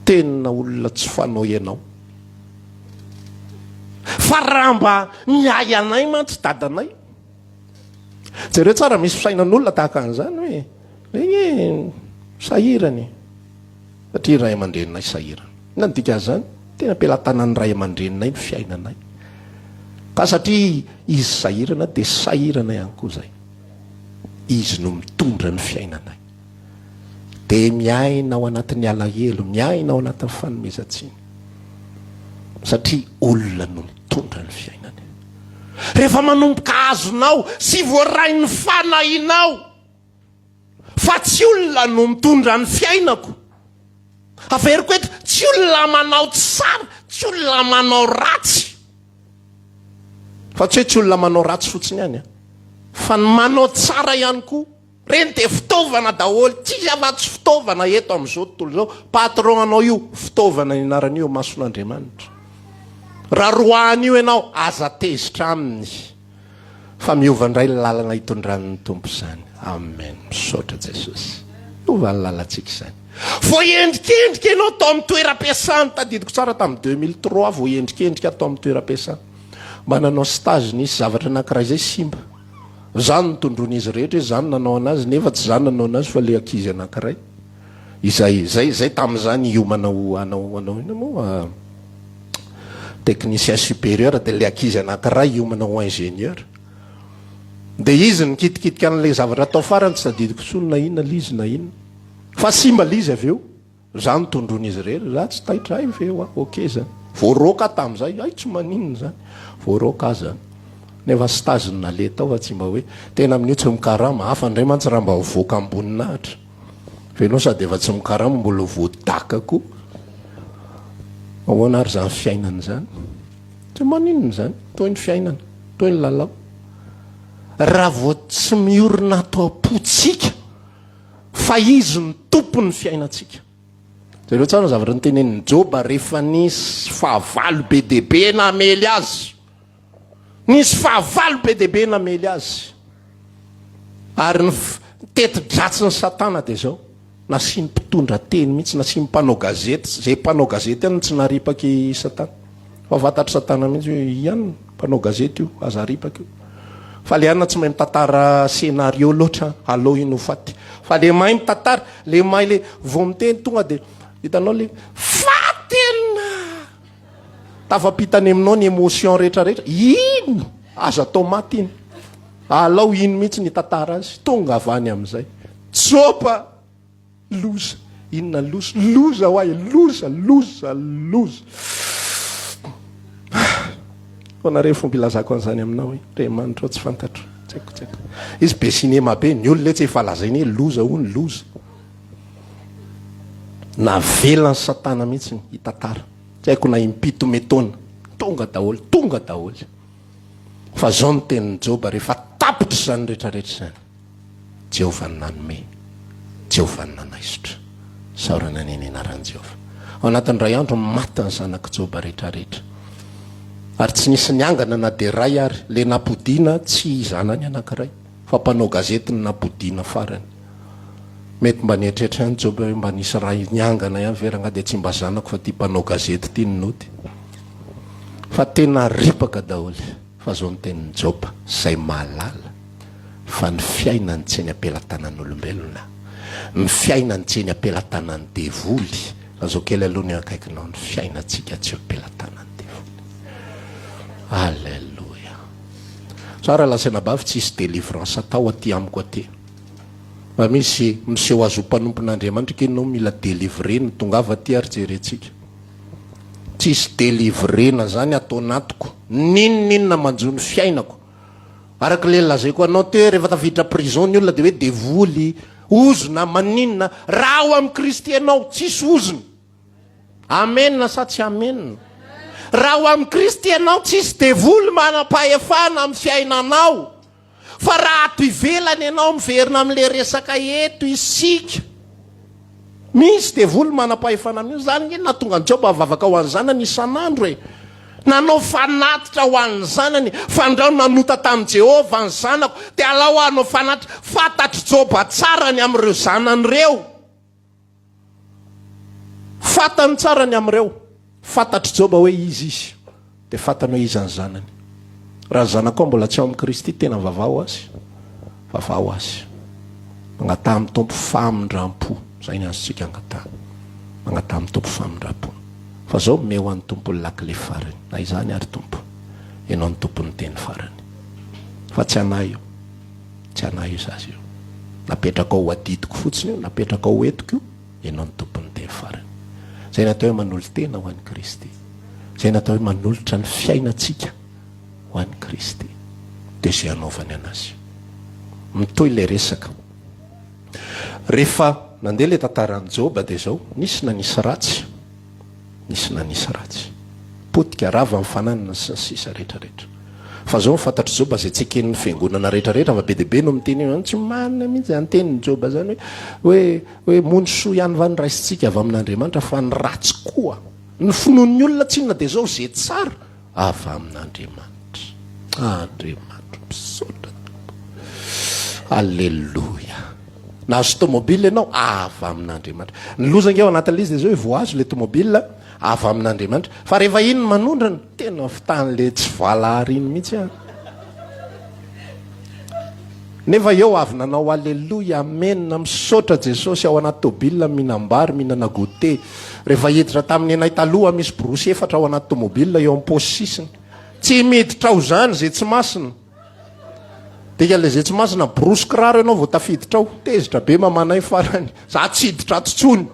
tena olona tsy fanao ianao fa raha mba miay anay mantsy dadanay jereo tsara misy fisainan'olona tahaka an'izany hoe regny sahirany satria ray aman-dreninay sahirana na nidika zany tena ampelantanan'ny ray aman-dreninay ny fiainanay ka satria izy sahirana de sahirana ihany koa zay izy no mitondra ny fiainanay de miaina ao anatin'ny alahelo miaina ao anatin'ny fanomezantsiny satria olona no mitondra ny fiainany rehefa manomboka azonao sy voarain'ny fanahinao fa tsy olona no mitondra ny fiainako averiko eto tsy olona manao tsara tsy olona manao ratsy fa tsy hoe tsy olona manao ratsy fotsiny ihany fa ny manao tsara ihany koa reny de fitaovana daholo tsisy afa-tsy fitaovana eto amin'izao tontolo zao patron anao io fitaovana inaran'io mason'Andriamanitra raha roan'io ianao aza tezitra aminy fa miova indray ny lalana hitondran'ny tompo izany amen misaotra Jesosy miova ny lalantsika izany voaendrikendrika ianao tao amin'ny toeram-piasana tadidiko tsara tamin'ny 2003 voaendrikendrika tao amin'ny toeram-piasana mba nanao stage nisy zavatra anankiray zay simba zany nitondron'izy rehetra hoe zany nanao anazy nefa tsy zany nanao anazy fa le ankizy anankiray zay tamin'izany io manao ina moa technicien supérieur de le ankizy anankiray io manao ingénieur de izy nikitikitika an'le zavatra atao farany tsy tadidiko sonina inona lizy na inona fa simba lizy avy eo zany nitondron'izy rehetra za tsy taitra ay ve eo ok zany voaroka tamin'izay ay tsy maninona zany voaroka zany nefa stage nale tao fa tsy mba hoe tena amin'io tsy mikarama hafa ndray mantsy raha mba voaka amboninahitra fenao sady efa tsy mikarama mbola voadaka koa ahoana ary zany fiainana zany tsy maninona zany toy ny fiainana toy ny lalao raha vo tsy miorina atao apotsika fa izy ny tompony fiainantsika zareo tsara zavatra nytenenin'ny Joba rehefa nisy fahavalo be dehibe namely azy nisy fahavalo be dehibe namely azy ary ny teti-dratsy ny satana de zao nasy ny mpitondra teny mihitsy nasy ny mpanao gazety zay mpanao gazety any tsy naripaky satana fa fantatry satana mihitsy hoe ihany mpanao gazety io aza ripaky io fa le anina tsy mahay mitantara scénario loatra alo ino faty fa le mahay mitantara le mahay le vo miteny tonga de hitanao le fatena tafapitany aminao ny émotion rehetrarehetra ino aza atao maty iny alao ino mihitsy ny tantara azy tonga avany am'izay Joba loza inona loza hoay loza onare fomba ilazako an'izany aminao hoe Andriamanitra tsy fantatro tsaiko izy be sinema be ny olona tsy efa lazainy hoe loza hony loza na velany satana mihitsy hitantara tsy haiko na impito metona tonga daholo fa zao ny tenin'ny Joba rehefa tapitra zany rehetrarehetra zany Jehovah ny nanome Jehovah ny nanaisotra saorana ny anaran'i Jehovah ao anatin'ny ray andro maty ny zanak'i Joba rehetrarehetra ary tsy nisy niangana na de ray ary le napodiana tsy zanany anankiray fa mpanao gazety ny napodiana farany mety mba nieritreritra ihany Joba hoe mba nisy ray niangana ihany veranga de tsy mba zanako fa ty mpanao gazety ty ninoty fa tena ripaka daholo fa zao ny tenin'ny Joba zay mahalala fa ny fiainany tsy ny apelatanan'olombelona ny fiainany tsy ny apelatanan'ny devoly fa zao kely aloha ny akaikinao ny fiainantsika tsy apelatanan'ny devoly alleluia tsara lasaina bavy tsisy délivrance atao aty amiko aty fa misy miseho azo mpanompon'Andriamanitra kenao mila délivrena tongava aty ary jerentsika tsisy délivrena zany atao anatiko ninona manjony fiainako araka le lazaiko anao te rehefa tafiditra prison ny olona de hoe devoly ozona maninona raha ao amin'ny Kristy ianao tsisy ozona amen sa tsy amen raha ao amin'ny Kristy ianao tsisy devoly manam-pahefana amin'ny fiainanao fa raha ato ivelany ianao miverina amin'le resaka eto isika misy devoly manam-pahefana amin'io zany e natonga ny Joba avavaka ho an'ny zanany isan'andro e nanao fanatitra ho an'ny zanany fa ndrao nanota tamin'i Jehova ny zanako dia alao anao fanatitra fantatry Joba tsara ny amin'ireo zanan'ireo fantany tsara ny amin'ireo fantatry Joba hoe izy dia fantanao izy ny zanany raha ny zanako ao mbola tsy ao amin'i Kristy tena vavao azy magnata amin'ny tompo famindram-po zay ny azontsika angata magnata amin'ny tompo famindram-po fa zao me ho an'ny tompo ny lakile farany na izany ary tompo ianao ny tompo ny teny farany fa tsy anay io zazy io napetraka ao adidiko fotsiny io napetraka ao etiko io ianao ny tompo ny teny farany zay natao hoe manolo tena ho an'ny Kristy zay natao hoe manolotra ny fiainantsika ho an'ny Kristy dia zay anaovany anazy mitoy le resaka rehefa nandeha le tantaran'i Joba dia zao nisy nanisy ratsy potika rava amin'ny fananana sy ny sisa rehetrarehetra fa zao mifantatry Joba zay tsy eken'ny fiangonana rehetrarehetra fa be dia be no miteny io tsy manina mihitsy anteniny Joba zany hoe mony soa ihany va ny raisitsika avy amin'Andriamanitra fa ny ratsy koa ny finoan'ny olona tsinona dia zao zay tsara avy amin'Andriamanitra misaotra alleloia nahazo tomobile ianao avy amin'Andriamanitra ny lozanga eo anatin'ilay izy dia zao hoe voazo le tomobile avy amin'Andriamanitra fa rehefa iny manondrana tena fitan'le tsy valary iny mihitsy nefa eo avy nanao alleloia amenina misaotra Jesosy ao anaty tômobile mihinam-bary mihinana goûter rehefa hiditra tamin'ny anay taloha misy borosy efatra ao anaty tômobile eo am-paosy sisiny tsy miditra ao zany zay tsy masina dia le zay tsy masina borosy kiraro ianao vao tafiditra ao tezitra be mamanay farany za tsy hiditra atsotsony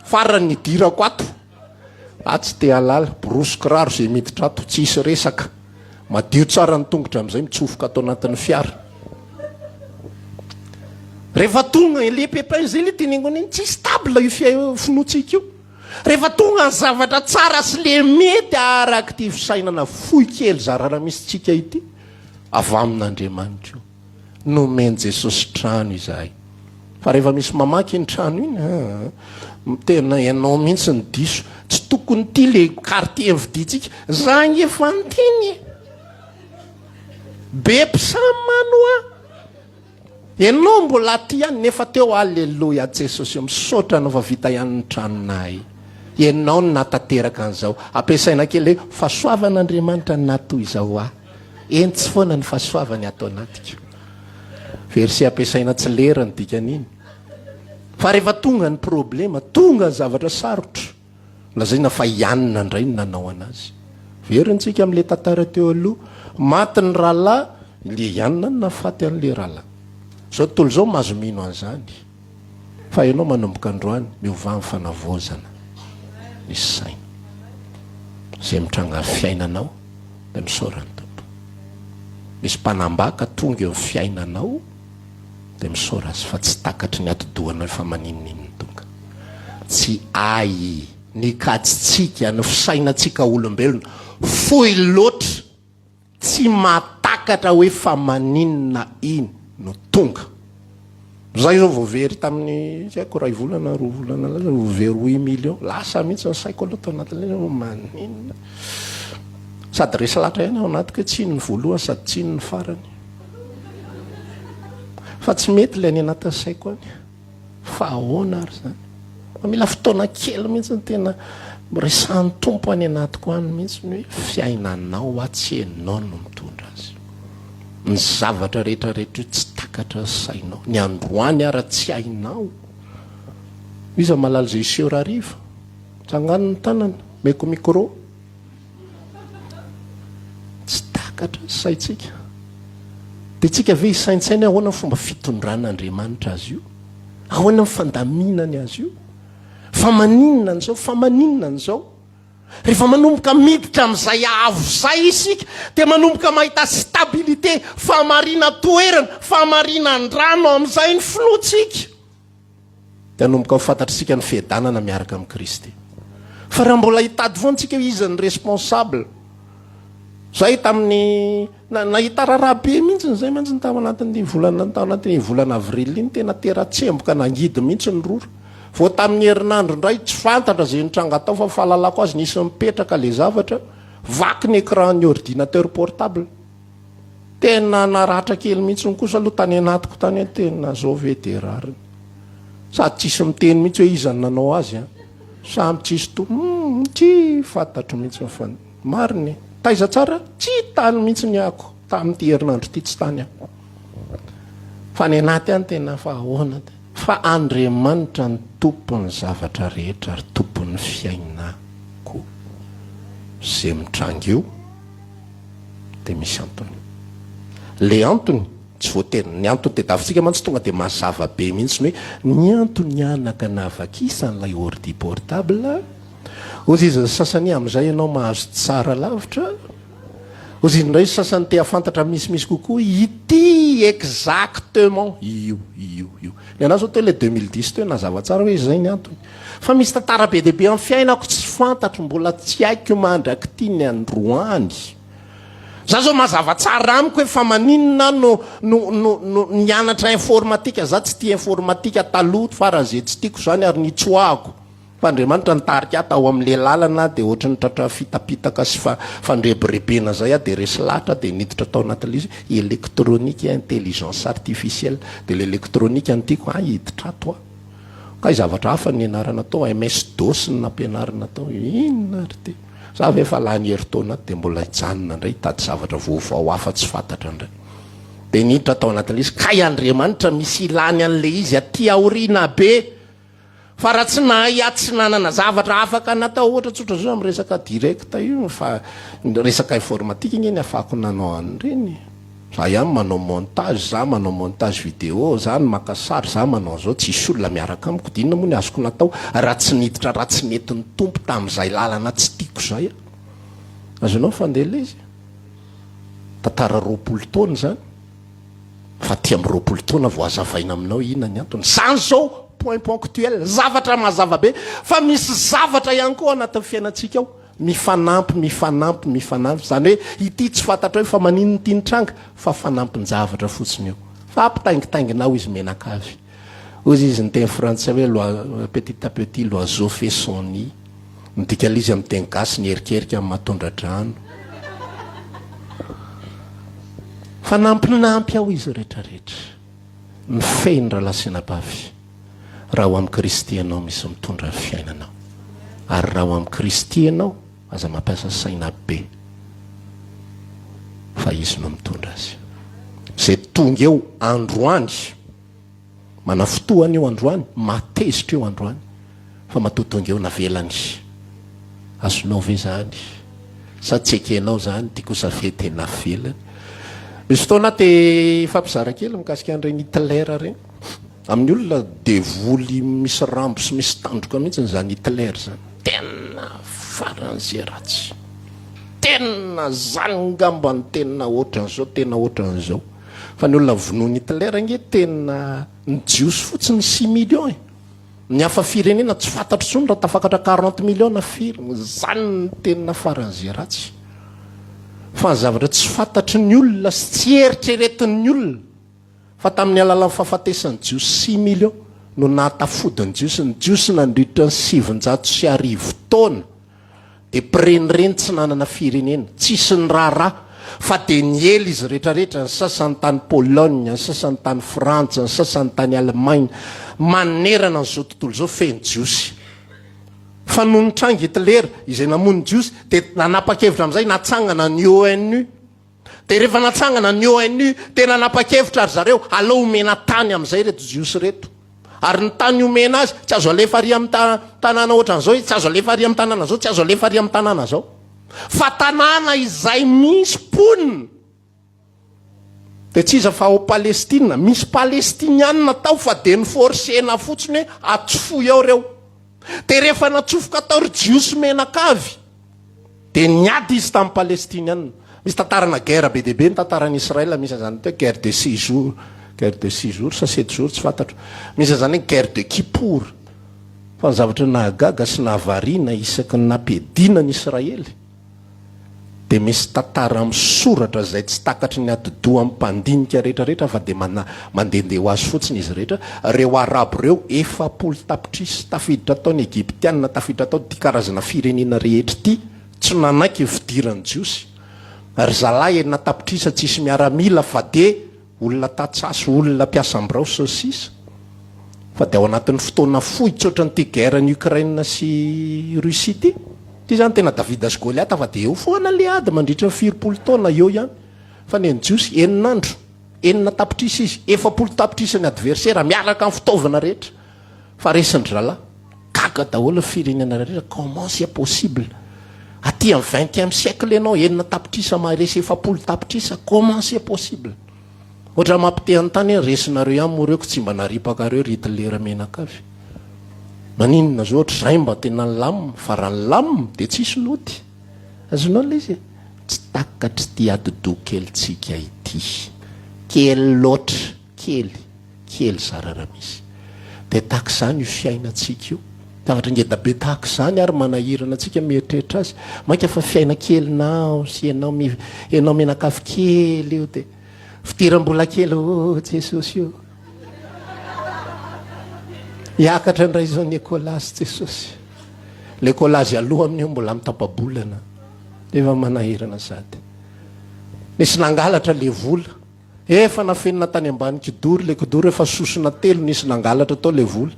farany nidirako ato tsy te halala borosy kiraro zay miditra ato tsy hisy resaka madio tsara ny tongotra amin'izay mitsofoka atao anatin'ny fiara rehefa tonga le pepin zay le tenengoniny tsy stable io finoatsika io rehefa tonga ny zavatra tsara sy le mety araka ty fisainana fohy kely zarara misy tsika ity avy amin'Andriamanitra io nomeny Jesosy trano izahay fa rehefa misy mamaky ny trano iny tena ianao mihitsy ny diso tsy tokony ty le quartier viditsika zany efa anteny be mpisamanoa ianao mbola ty ihany nefa teo alleloia Jesosy io misaotra anao fa vita ihany ny tranonay ianao ny natateraka an'izao ampiasaina kely hoe fahasoavan'Andriamanitra ny natoy izao eny tsy foana ny fahasoavany atao anatika verset ampiasaina tsy lera ny dikan'iny fa rehefa tonga ny problema tonga ny zavatra sarotra lazaina fa ianina indray ny nanao anazy verintsika amin'le tantara teo aloha maty ny rahalahy le ianina ny nafaty an'le rahalahy zao tontolo zao mahazo mino an'izany fa ianao manomboka androany miova ny fanavozana ny saina zay mitranga ny fiainanao dia misaorany tompo misy mpanambaka tonga eo ny fiainanao dia misaora azy fa tsy takatry ny atodohana fa maninoniny tonga tsy ay ny kaditsika ny fisainantsika olombelona fohy loatra tsy matakatra hoe fa maninona iny no tonga zay zao voavery tamin'ny tsy haiko ray volana roa volana laza voavery 8 million lasa mihitsy ny saiko aloha tao anatin'le maninona sady resy latra ihany ao anaty ka tsiny ny voalohany sady tsiny ny farany fa tsy mety le any anatin'ny saiko any fa ahoana ary zany fa mila fotoana kely mihitsy ny tena resan'ny tompo any anatiko any mihitsy ny hoe fiainanao tsy enao no mitondra azy ny zavatra rehetrarehetra tsy takatra sainao ny androany ara tsy hainao iza malala zay iseho rariva tsangano ny tanana meko micro tsy takatra saitsika dia tsika ve hisaintsaina ahoana ny fomba fitondran'Andriamanitra azy io ahoana ny fandaminany azy io fa maninona an'izao fa maninona an'izao rehefa manomboka miditra amin'izay avo zay isika dia manomboka mahita stabilité famarina toerana famarinandrano amin'izay ny finoatsika dia hanomboka mifantatritsika ny fiadanana miaraka amin'i Kristy fa raha mbola hitady foana tsika hoe izy ny responsable zay tamin'ny nahita rarabe mihitsy zay mantsy ny tao anatin'ny volana tao anatin'ny volana avril iny tena tera-tsemboka nangidy mihitsy ny rora vo tamin'ny herinandro indray tsy fantatra zay nitranga tao fa fahalalako azy nisy mipetraka le zavatra vaky ny écran-ny ordinateur portable tena naratra kely mihitsy ny kosa aloha tany anatiko tany tena zao ve de rariny sady tsisy miteny mihitsy hoe izany nanao azy a samy tsisy to tsy fantatro mihitsy fa mariny taiza tsara tsy tany mihitsy ny ako tamin'ity herinandro ty tsy tany ako fa ny anaty any tena fa ahoana fa Andriamanitra ny tompony zavatra rehetra ary tompony fiainako zay mitranga eo de misy antony le antony tsy voatery ny antony te davintsika mantsy tonga de mazava be mihitsy hoe ny antony anaka navakisan'ilay ordi portable ozy izy sasany amin'izay ianao mahazo tsara lavitra ozy izy ndray sasany te afantatra misimisy kokoa ity exactement io ny anazy zao teo le 2010 teo nazava tsara hoe izay ny antony fa misy tantara be dehibe amin'ny fiainako tsy fantatro mbola tsy haiko mandraky ty ny androany za zao mazava tsara amiko hoe fa maninona no nianatra informatika za tsy tia informatika taloha farany zay tsy tiako zany ary nitsoahako fa Andriamanitra nitarika aho tao amin'le lalana de ohatra ny tratra fitapitaka sy fandrebirebena zay a de resy lahatra de niditra tao anatin'le izy électronique intelligence artificielle de l'électronique antiako hiditra ato ka zavatra hafa ny anarana tao MS DOS ny nampianarana tao inona ary ty za ve fa lany heritaona de mbola hijanona indray tady zavatra vaovao hafa tsy fantatra indray de niditra tao anatin'le izy kay Andriamanitra misy ilany an'le izy aty aoriana be fa raha tsy nahay aty tsy nanana zavatra afaka natao ohatra tsotra zao amin'ny resaka directa io fa resaka informatique igny ny afako nanao an'ireny za ihany manao montage za manao montage vidéo za ny maka sary za manao zao tsisy olona miaraka amiko dinona moa ny azoko natao raha tsy niditra raha tsy nety ny tompo tamin'izay lalana tsy tiako zay a azonao fandehla izy tantara 20 taona zany fa ty amin'ny 20 taona vo azavaina aminao inona ny antony zany zao point ponctuel zavatra mazava be fa misy zavatra ihany koa anatin'ny fiainantsika ao mifanampy zany hoe ity tsy fantatra hoe fa manino ty nitranga fa fanampin-javatra fotsiny eo fa ampitaingitainginao izy menakavy ozy izy ny teny frantsay hoe petit à petit l'oiseau fait son nid midikala izy amin'ny teny gasy ny erikerika amin'ny mahatondra-drano fanampinampy ao izy rehetrarehetra mifehy ny rahalasina-bavy raha ho amin'ny Kristy ianao misy mitondra ny fiainanao ary raha ho amin'ny Kristy ianao aza mampiasa saina be fa izy no mitondra azy zay tonga eo androany mana fotoany eo androany matezitra eo androany fa matotonga eo navelany azonao ve zany sa tsy ekenao zany ty kosa ve tena velany misy fotoana te fampizara kely mikasika an'ireny Hitler reny amin'ny olona devoly misy rambo sy misy tandroka mihitsy zany Hitler zany tena faran'izay ratsy tena zany ngambany tena ohatran'izao tena ohatran'izao fa ny olona vonoany Hitler nge tena nijiosy fotsiny 6 millions ny hafa firenena tsy fantatro tsony raha tafakatra 40 millions na firy zany tena faran'izay ratsy fa ny zavatra tsy fantatry ny olona sy tsy eritreretin'ny olona fa tamin'ny alalan'ny fahafatesany jiosy 6 millions no nahatafodiny jiosy ny jiosy nandritra ny 750 taona de pirenireny tsy nanana firenena tsisy ny raharaha fa de ny ela izy rehetrarehetra ny sasany tany Pologne ny sasany tany Frantsa ny sasany tany Allemagne manerana n'izao tontolo zao feny jiosy fa no nitranga Hitler izay namony jiosy de nanapa-kevitra amin'izay natsangana ny ONU de rehefa natsangana ny ONU tena nanapa-kevitra ary zareo aleo omena tany amin'izay reto jiosy reto ary ny tany omena azy tsy azo alefa ary amin'ny tanàna ohatran'izao tsy azo alefa ary amin'ny tanàna zao tsy azo alefa ary amin'ny tanàna zao fa tanàna izay misy ponina de tsy iza fa ao Palestina misy palestinianina tao fa de ny forsena fotsiny hoe atsofoy ao reo de rehefa natsofoka tao ry jiosy menakavy de niady izy tamin'ny palestinianina misy tantarana guerre be dehibe ny tantaran'ny Israel misy zany hoe guerre de 6 jours sa 7 jours tsy fantatro misy zany hoe guerre de Kippour fa ny zavatra nahagaga sy nahavariana isaky ny nampedina ny Israely dia misy tantara misoratra izay tsy takatry ny adodoa amin'ny mpandinika rehetrarehetra fa dia mandehandeha ho azy fotsiny izy rehetra. Reo arabo reo 400 tapitrisa tafiditra taony Egyptianina, tafiditra tao ty karazana firenena rehetra ty, tsy nanaiky fidiran'ny jiosy. Ary zalahy 4 tapitrisa tsisy miaramila fa dia olona tatsasy, olona mpiasam-birao sosisa. Fa dia ao anatin'ny fotoana fohy tsotra nyty guerre-ny Ukraine sy Russie ty. Ty zany tena Davida sy Goliata fa dia eo foana le ady mandritra 400 taona eo ihany. Fa ny jiosy 9 andro, 9 tapitrisa izy, 400 tapitrisa ny adversaire miaraka amin'ny fitaovana rehetra. Fa resandry zalahy, gaga daholo ny firenena rehetra, comment c'est possible? Aty amin'ny 20e siècle ianao 9 tapitrisa maharesy 400 tapitrisa, comment c'est possible? Ohatra mampite an-tany resinareo ihany moa reo ko tsy mba naripaka reo ritilera menaka avy. Maninona zao ohatra zay mba tena lamina, fa raha lamina dia tsisy loty. Azonao le izy tsy takatry ty adodo kelyntsika ity. Kely loatra, kely sarara misy. Dia tahaka izany io fiainantsika io. Tavatra ngeda be tahaka izany ary manahirana antsika mieritreritra azy. Mainka fa fiaina kelinao sy ianao menakafy kely io dia fidiram-bola kely Jesosy io. Hiakatra ndray zao ny ekôlasy Jesosy. Lekôlasy aloha amin'io mbola mitapabolana. Efa manahirana sady. Nisy nangalatra le vola. Efa nafenina tany ambany kidory, le kidory efa sosona telo nisy nangalatra tao le vola.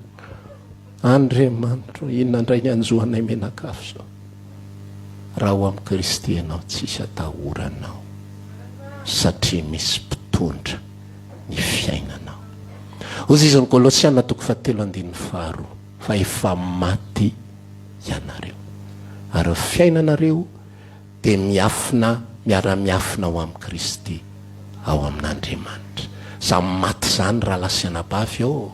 Andriamanitro, inona indray ny anjohanay menakafy zao. Raha ho amin'ny Kristy ianao tsisy atahoranao. Satria misy mpitondra ny fiainanao. Ozy izy ny Kolosiana 3:2 fa efa maty ianareo ary fiainanareo dia miara-miafina ao amin'ny Kristy ao amin'Andriamanitra. Samy maty zany raha lasiana-bavy ao,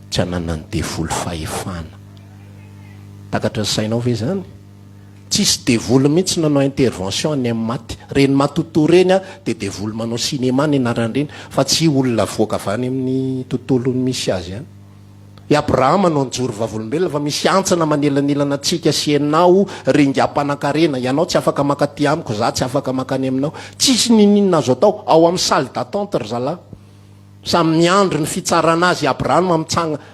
tsy hanana ny devoly fahefana. Takatra ny sainao ve zany? Tsisy devoly mihitsy nanao intervention any amin'ny maty. Reny matoto reny dia devoly manao cinéma ny anaran'ireny, fa tsy olona voaka avany amin'ny tontolony misy azy ihany. I Abrahama no njoro vavolombelona fa misy antsana manelanelana antsika sy ianao ringam-panan-karena. Ianao tsy afaka makaty amiko, za tsy afaka makany aminao. Tsisy ninina azo atao ao amin'ny salle d'attente ry zalahy. Samy miandro ny fitsarana azy Abrahama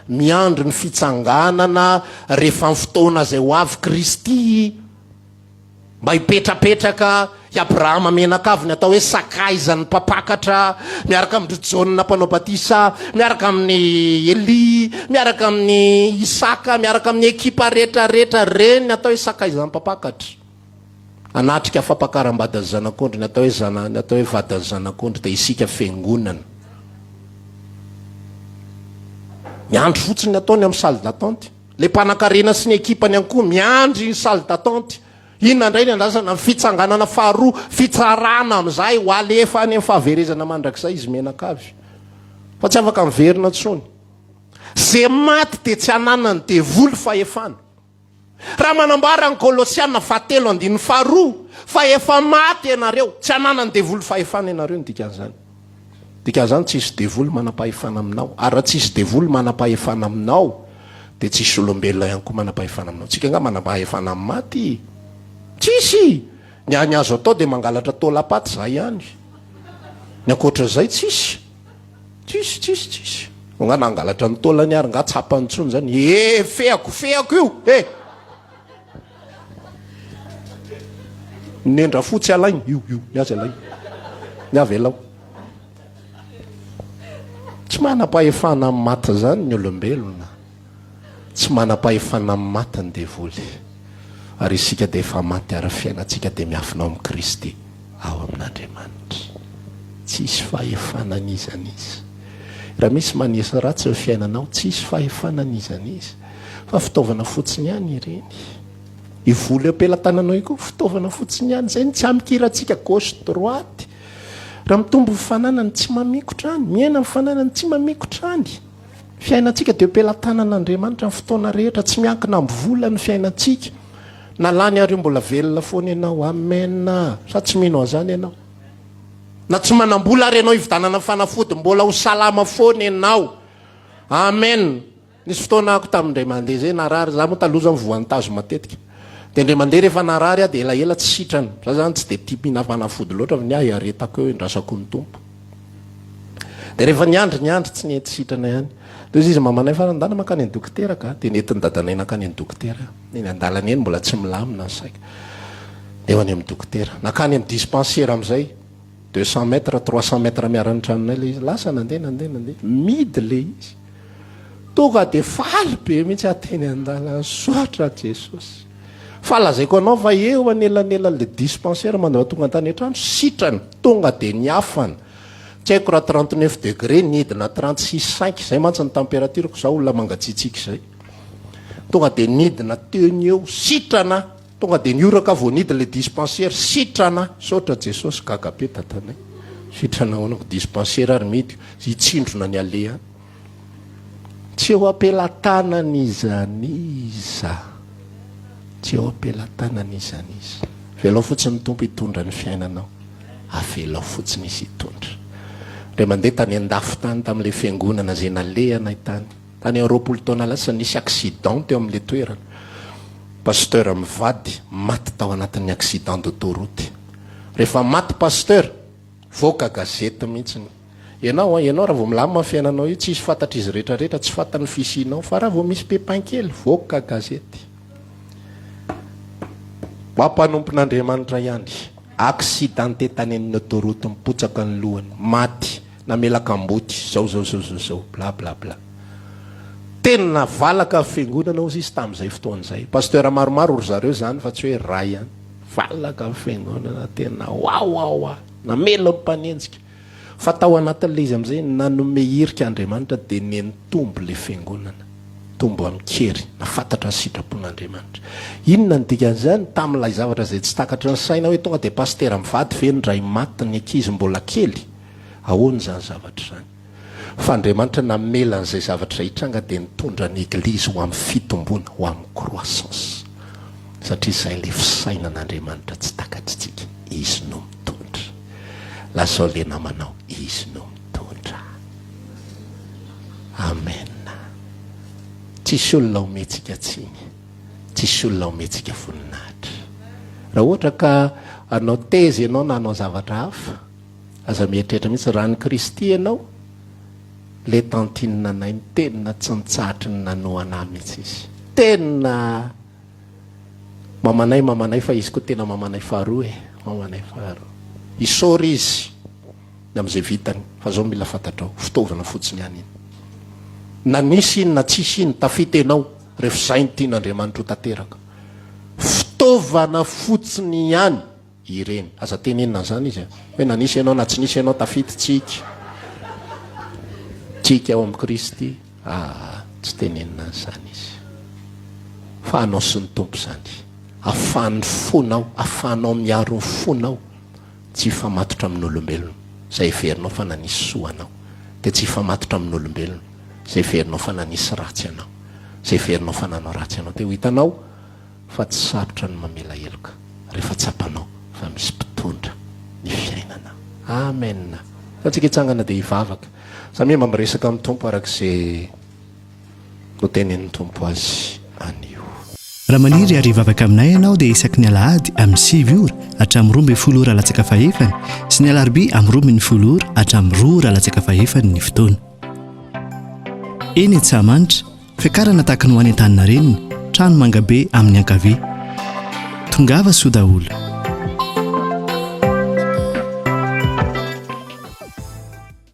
miandro ny fitsanganana rehefa amin'ny fotoana izay ho avy Kristy. Mba hipetrapetraka i Abrahama menakavy ny atao hoe sakaizan'ny mpapakatra, miaraka amin'ny Jona mpanao batisa, miaraka amin'ny Eli, miaraka amin'ny Isaka, miaraka amin'ny ekipa rehetrarehetra reny atao hoe sakaizan'ny mpapakatra. Anatrika fampakaram-badan'ny zanak'ondry ny atao hoe vadan'ny zanak'ondry dia isika fiangonana. Miandro fotsiny ataony amin'ny salle d'attente. Le mpanan-karena sy ny ekipany ihany koa miandry ny salle d'attente. Inona indray ny andrasana ny fitsanganana faharoa, fitsarana amin'izay ho alefa any amin'ny fahaverezana mandrakizay izy menakavy. Fa tsy afaka miverina intsony. Zay maty dia tsy hanana ny devoly fahefana. Raha manambara ny Kolosiana 4:2 fa efa maty ianareo, tsy hanana ny devoly fahefana ianareo ny dikan'izany. Dikan'izany tsisy devoly manam-pahefana aminao. Ary raha tsisy devoly manam-pahefana aminao dia tsisy olombelona ihany koa manam-pahefana aminao. Tsika nga manam-pahefana amin'ny maty. Tsisy. Ny any azo atao dia mangalatra taolapaty zay ihany. Ny ankoatran'izay tsisy. Tsisy. Nga nangalatra ny taolany ary nga tsapany tsony zany. Feako io. Nendra fotsy alainy. Io. Niazy alainy. Niavy elao. Tsy manam-pahefana amin'ny maty zany ny olombelona. Tsy manam-pahefana amin'ny maty ny devoly. Ary isika dia efa maty ary fiainantsika dia miafina ao amin'ny Kristy ao amin'Andriamanitra. Tsisy fahefanan'izan'izy. Raha misy manesa ratsy eo fiainanao, tsisy fahefanan'izan'izy. Fa fitaovana fotsiny ihany ireny. I voly ampelantananao io koa fitaovana fotsiny ihany. Zay tsy amikirantsika gauche droite. Raha mitombo mifananany tsy mamikotra any, miaina mifananany tsy mamikotra any. Fiainantsika dia ampelantanan'Andriamanitra amin'ny fotoana rehetra, tsy miankina amin'ny vola ny fiainantsika. Na lany ary mbola velona foana ianao, amen. Sa tsy mino an'izany ianao? Na tsy manam-bola ary ianao hividanana fanafody, mbola ho salama foana ianao, amen. Nisy fotoana ako tamindray mandeha zay narary, za moa taloha zany voantazo matetika. dia indray mandeha rehefa narary dia elaela tsy sitrana za zany tsy dia tia mihina fanafody loatra fa ny ahy aretako eo indrasako ny tompo dia rehefa niandry tsy nety sitrana ihany dia izy mamanay fa andana makany any dokotera ka dia nentiny dadanay nakany any dokotera eny andalana eny mbola tsy milamina ny saika dia ho any amin'ny dokotera nakany amin'ny dispensaire amin'izay 200 mètres 300 mètres miarany tranonay le izy lasa nandeha midy le izy tonga dia faly be mihitsy ateny andala soatra Jesosy fa lazaiko anao fa eo anelanelan'le dispensaire mandeha tonga antany an-trano sitrana tonga dia niafana tsy haiko raha 39 degré nidina 36,5 zay mantsy ny températureko za olona mangatsitsiaka izay tonga dia nidina teony eo sitrana tonga dia nioraka vao nidy le dispensaire sitrana saotra Jesosy gagabe dadanay sitrana hoanako dispensaire ary midy itsindrona ny alehany tsy eo ampelantanan'izaniza tsy eo ampelantanan'izaniza velao fotsiny tompo hitondra ny fiainanao avelao fotsiny izy hitondra re mandeha tany andafo tany tamin'le fiangonana zay nalehanay tany 20 taona lasa nisy accident teo amin'le toerana pasteur mivady maty tao anatin'ny accident d'autoroute rehefa maty pasteur voaka gazety mihitsiny ianao raha vao milamina fiainanao io tsisy fantatra izy rehetrarehetra tsy fantan'ny fisinao fa raha vao misy pepin-kely voaka gazety mpanompon'Andriamanitra ihany accidenté tany amin'ny autoroute mipotsaka ny lohany maty namelaka amboty zao bla bla bla tena valaka fiangonana ozy izy tamin'izay fotoan'izay pasteur maromaro ry zareo zany fa tsy hoe ray ihany valaka fiangonana tena wawawa namela mpanenjika fa tao anatin'le izy amin'izay nanome hirika Andriamanitra dia nentombo le fiangonana tombo amin'ny kery nafantatra ny sitrapon'Andriamanitra inona ny dikan'izany tamin'ilay zavatra zay tsy takatra ny saina hoe tonga dia pasteur mivady ve ndray maty ny ankizy mbola kely ahoana zany zavatra zany fa Andriamanitra namela an'izay zavatra hitranga dia nitondra ny eglizy ho amin'ny fitomboana ho amin'ny croissance satria izay le fisainan'Andriamanitra tsy takatritsika izy no mitondra lasao le namanao izy no mitondra amen tsisy olona ometsika tsiny tsisy olona ometsika voninahitra raha ohatra ka anao tezy ianao na anao zavatra hafa aza mieritreritra mihitsy raha ny Kristy ianao le tantinina anay tena tsy nitsahatra ny nanoana mihitsy izy tena mamanay fa izy koa tena mamanay faharoa mamanay faharoa isory izy amin'izay vitany fa zao mila fantatrao fitaovana fotsiny ihany iny na nisy iny na tsisy iny tafita ianao rehefa zay ny tian'Andriamanitra ho tanteraka fitaovana fotsiny ihany ireny aza tenenina zany izy hoe na nisy ianao na tsy nisy ianao tafita tsika ao amin'ny Kristy tsy tenenina zany izy fa anao sy ny tompo zany afahan'ny fonao afahanao miaro ny fonao tsy famatotra amin'olombelona zay verinao fa nanisy soanao dia tsy famatotra amin'olombelona zay verinao fa nanisy ratsy ianao zay verinao fa nanao ratsy ianao dia ho hitanao fa tsy sarotra ny mamela heloka rehefa tsapanao fa misy mpitondra ny fiainana amen fa tsika hitsangana dia hivavaka samy mamiresaka amin'ny tompo arak'izay notenen'ny tompo azy anio raha maniry ary hivavaka aminay ianao dia isaky ny alahady amin'ny 7 ora hatramin'ny 12 ora latsaka fahefany sy ny alarobia amin'ny 12 ora hatramin'ny 2 ora latsaka fahefany ny fotoana eny Antsahamanitra fiakarana tahaka ny ho any an-tany na reniny trano mangabe amin'ny ankavia tongava soa daholo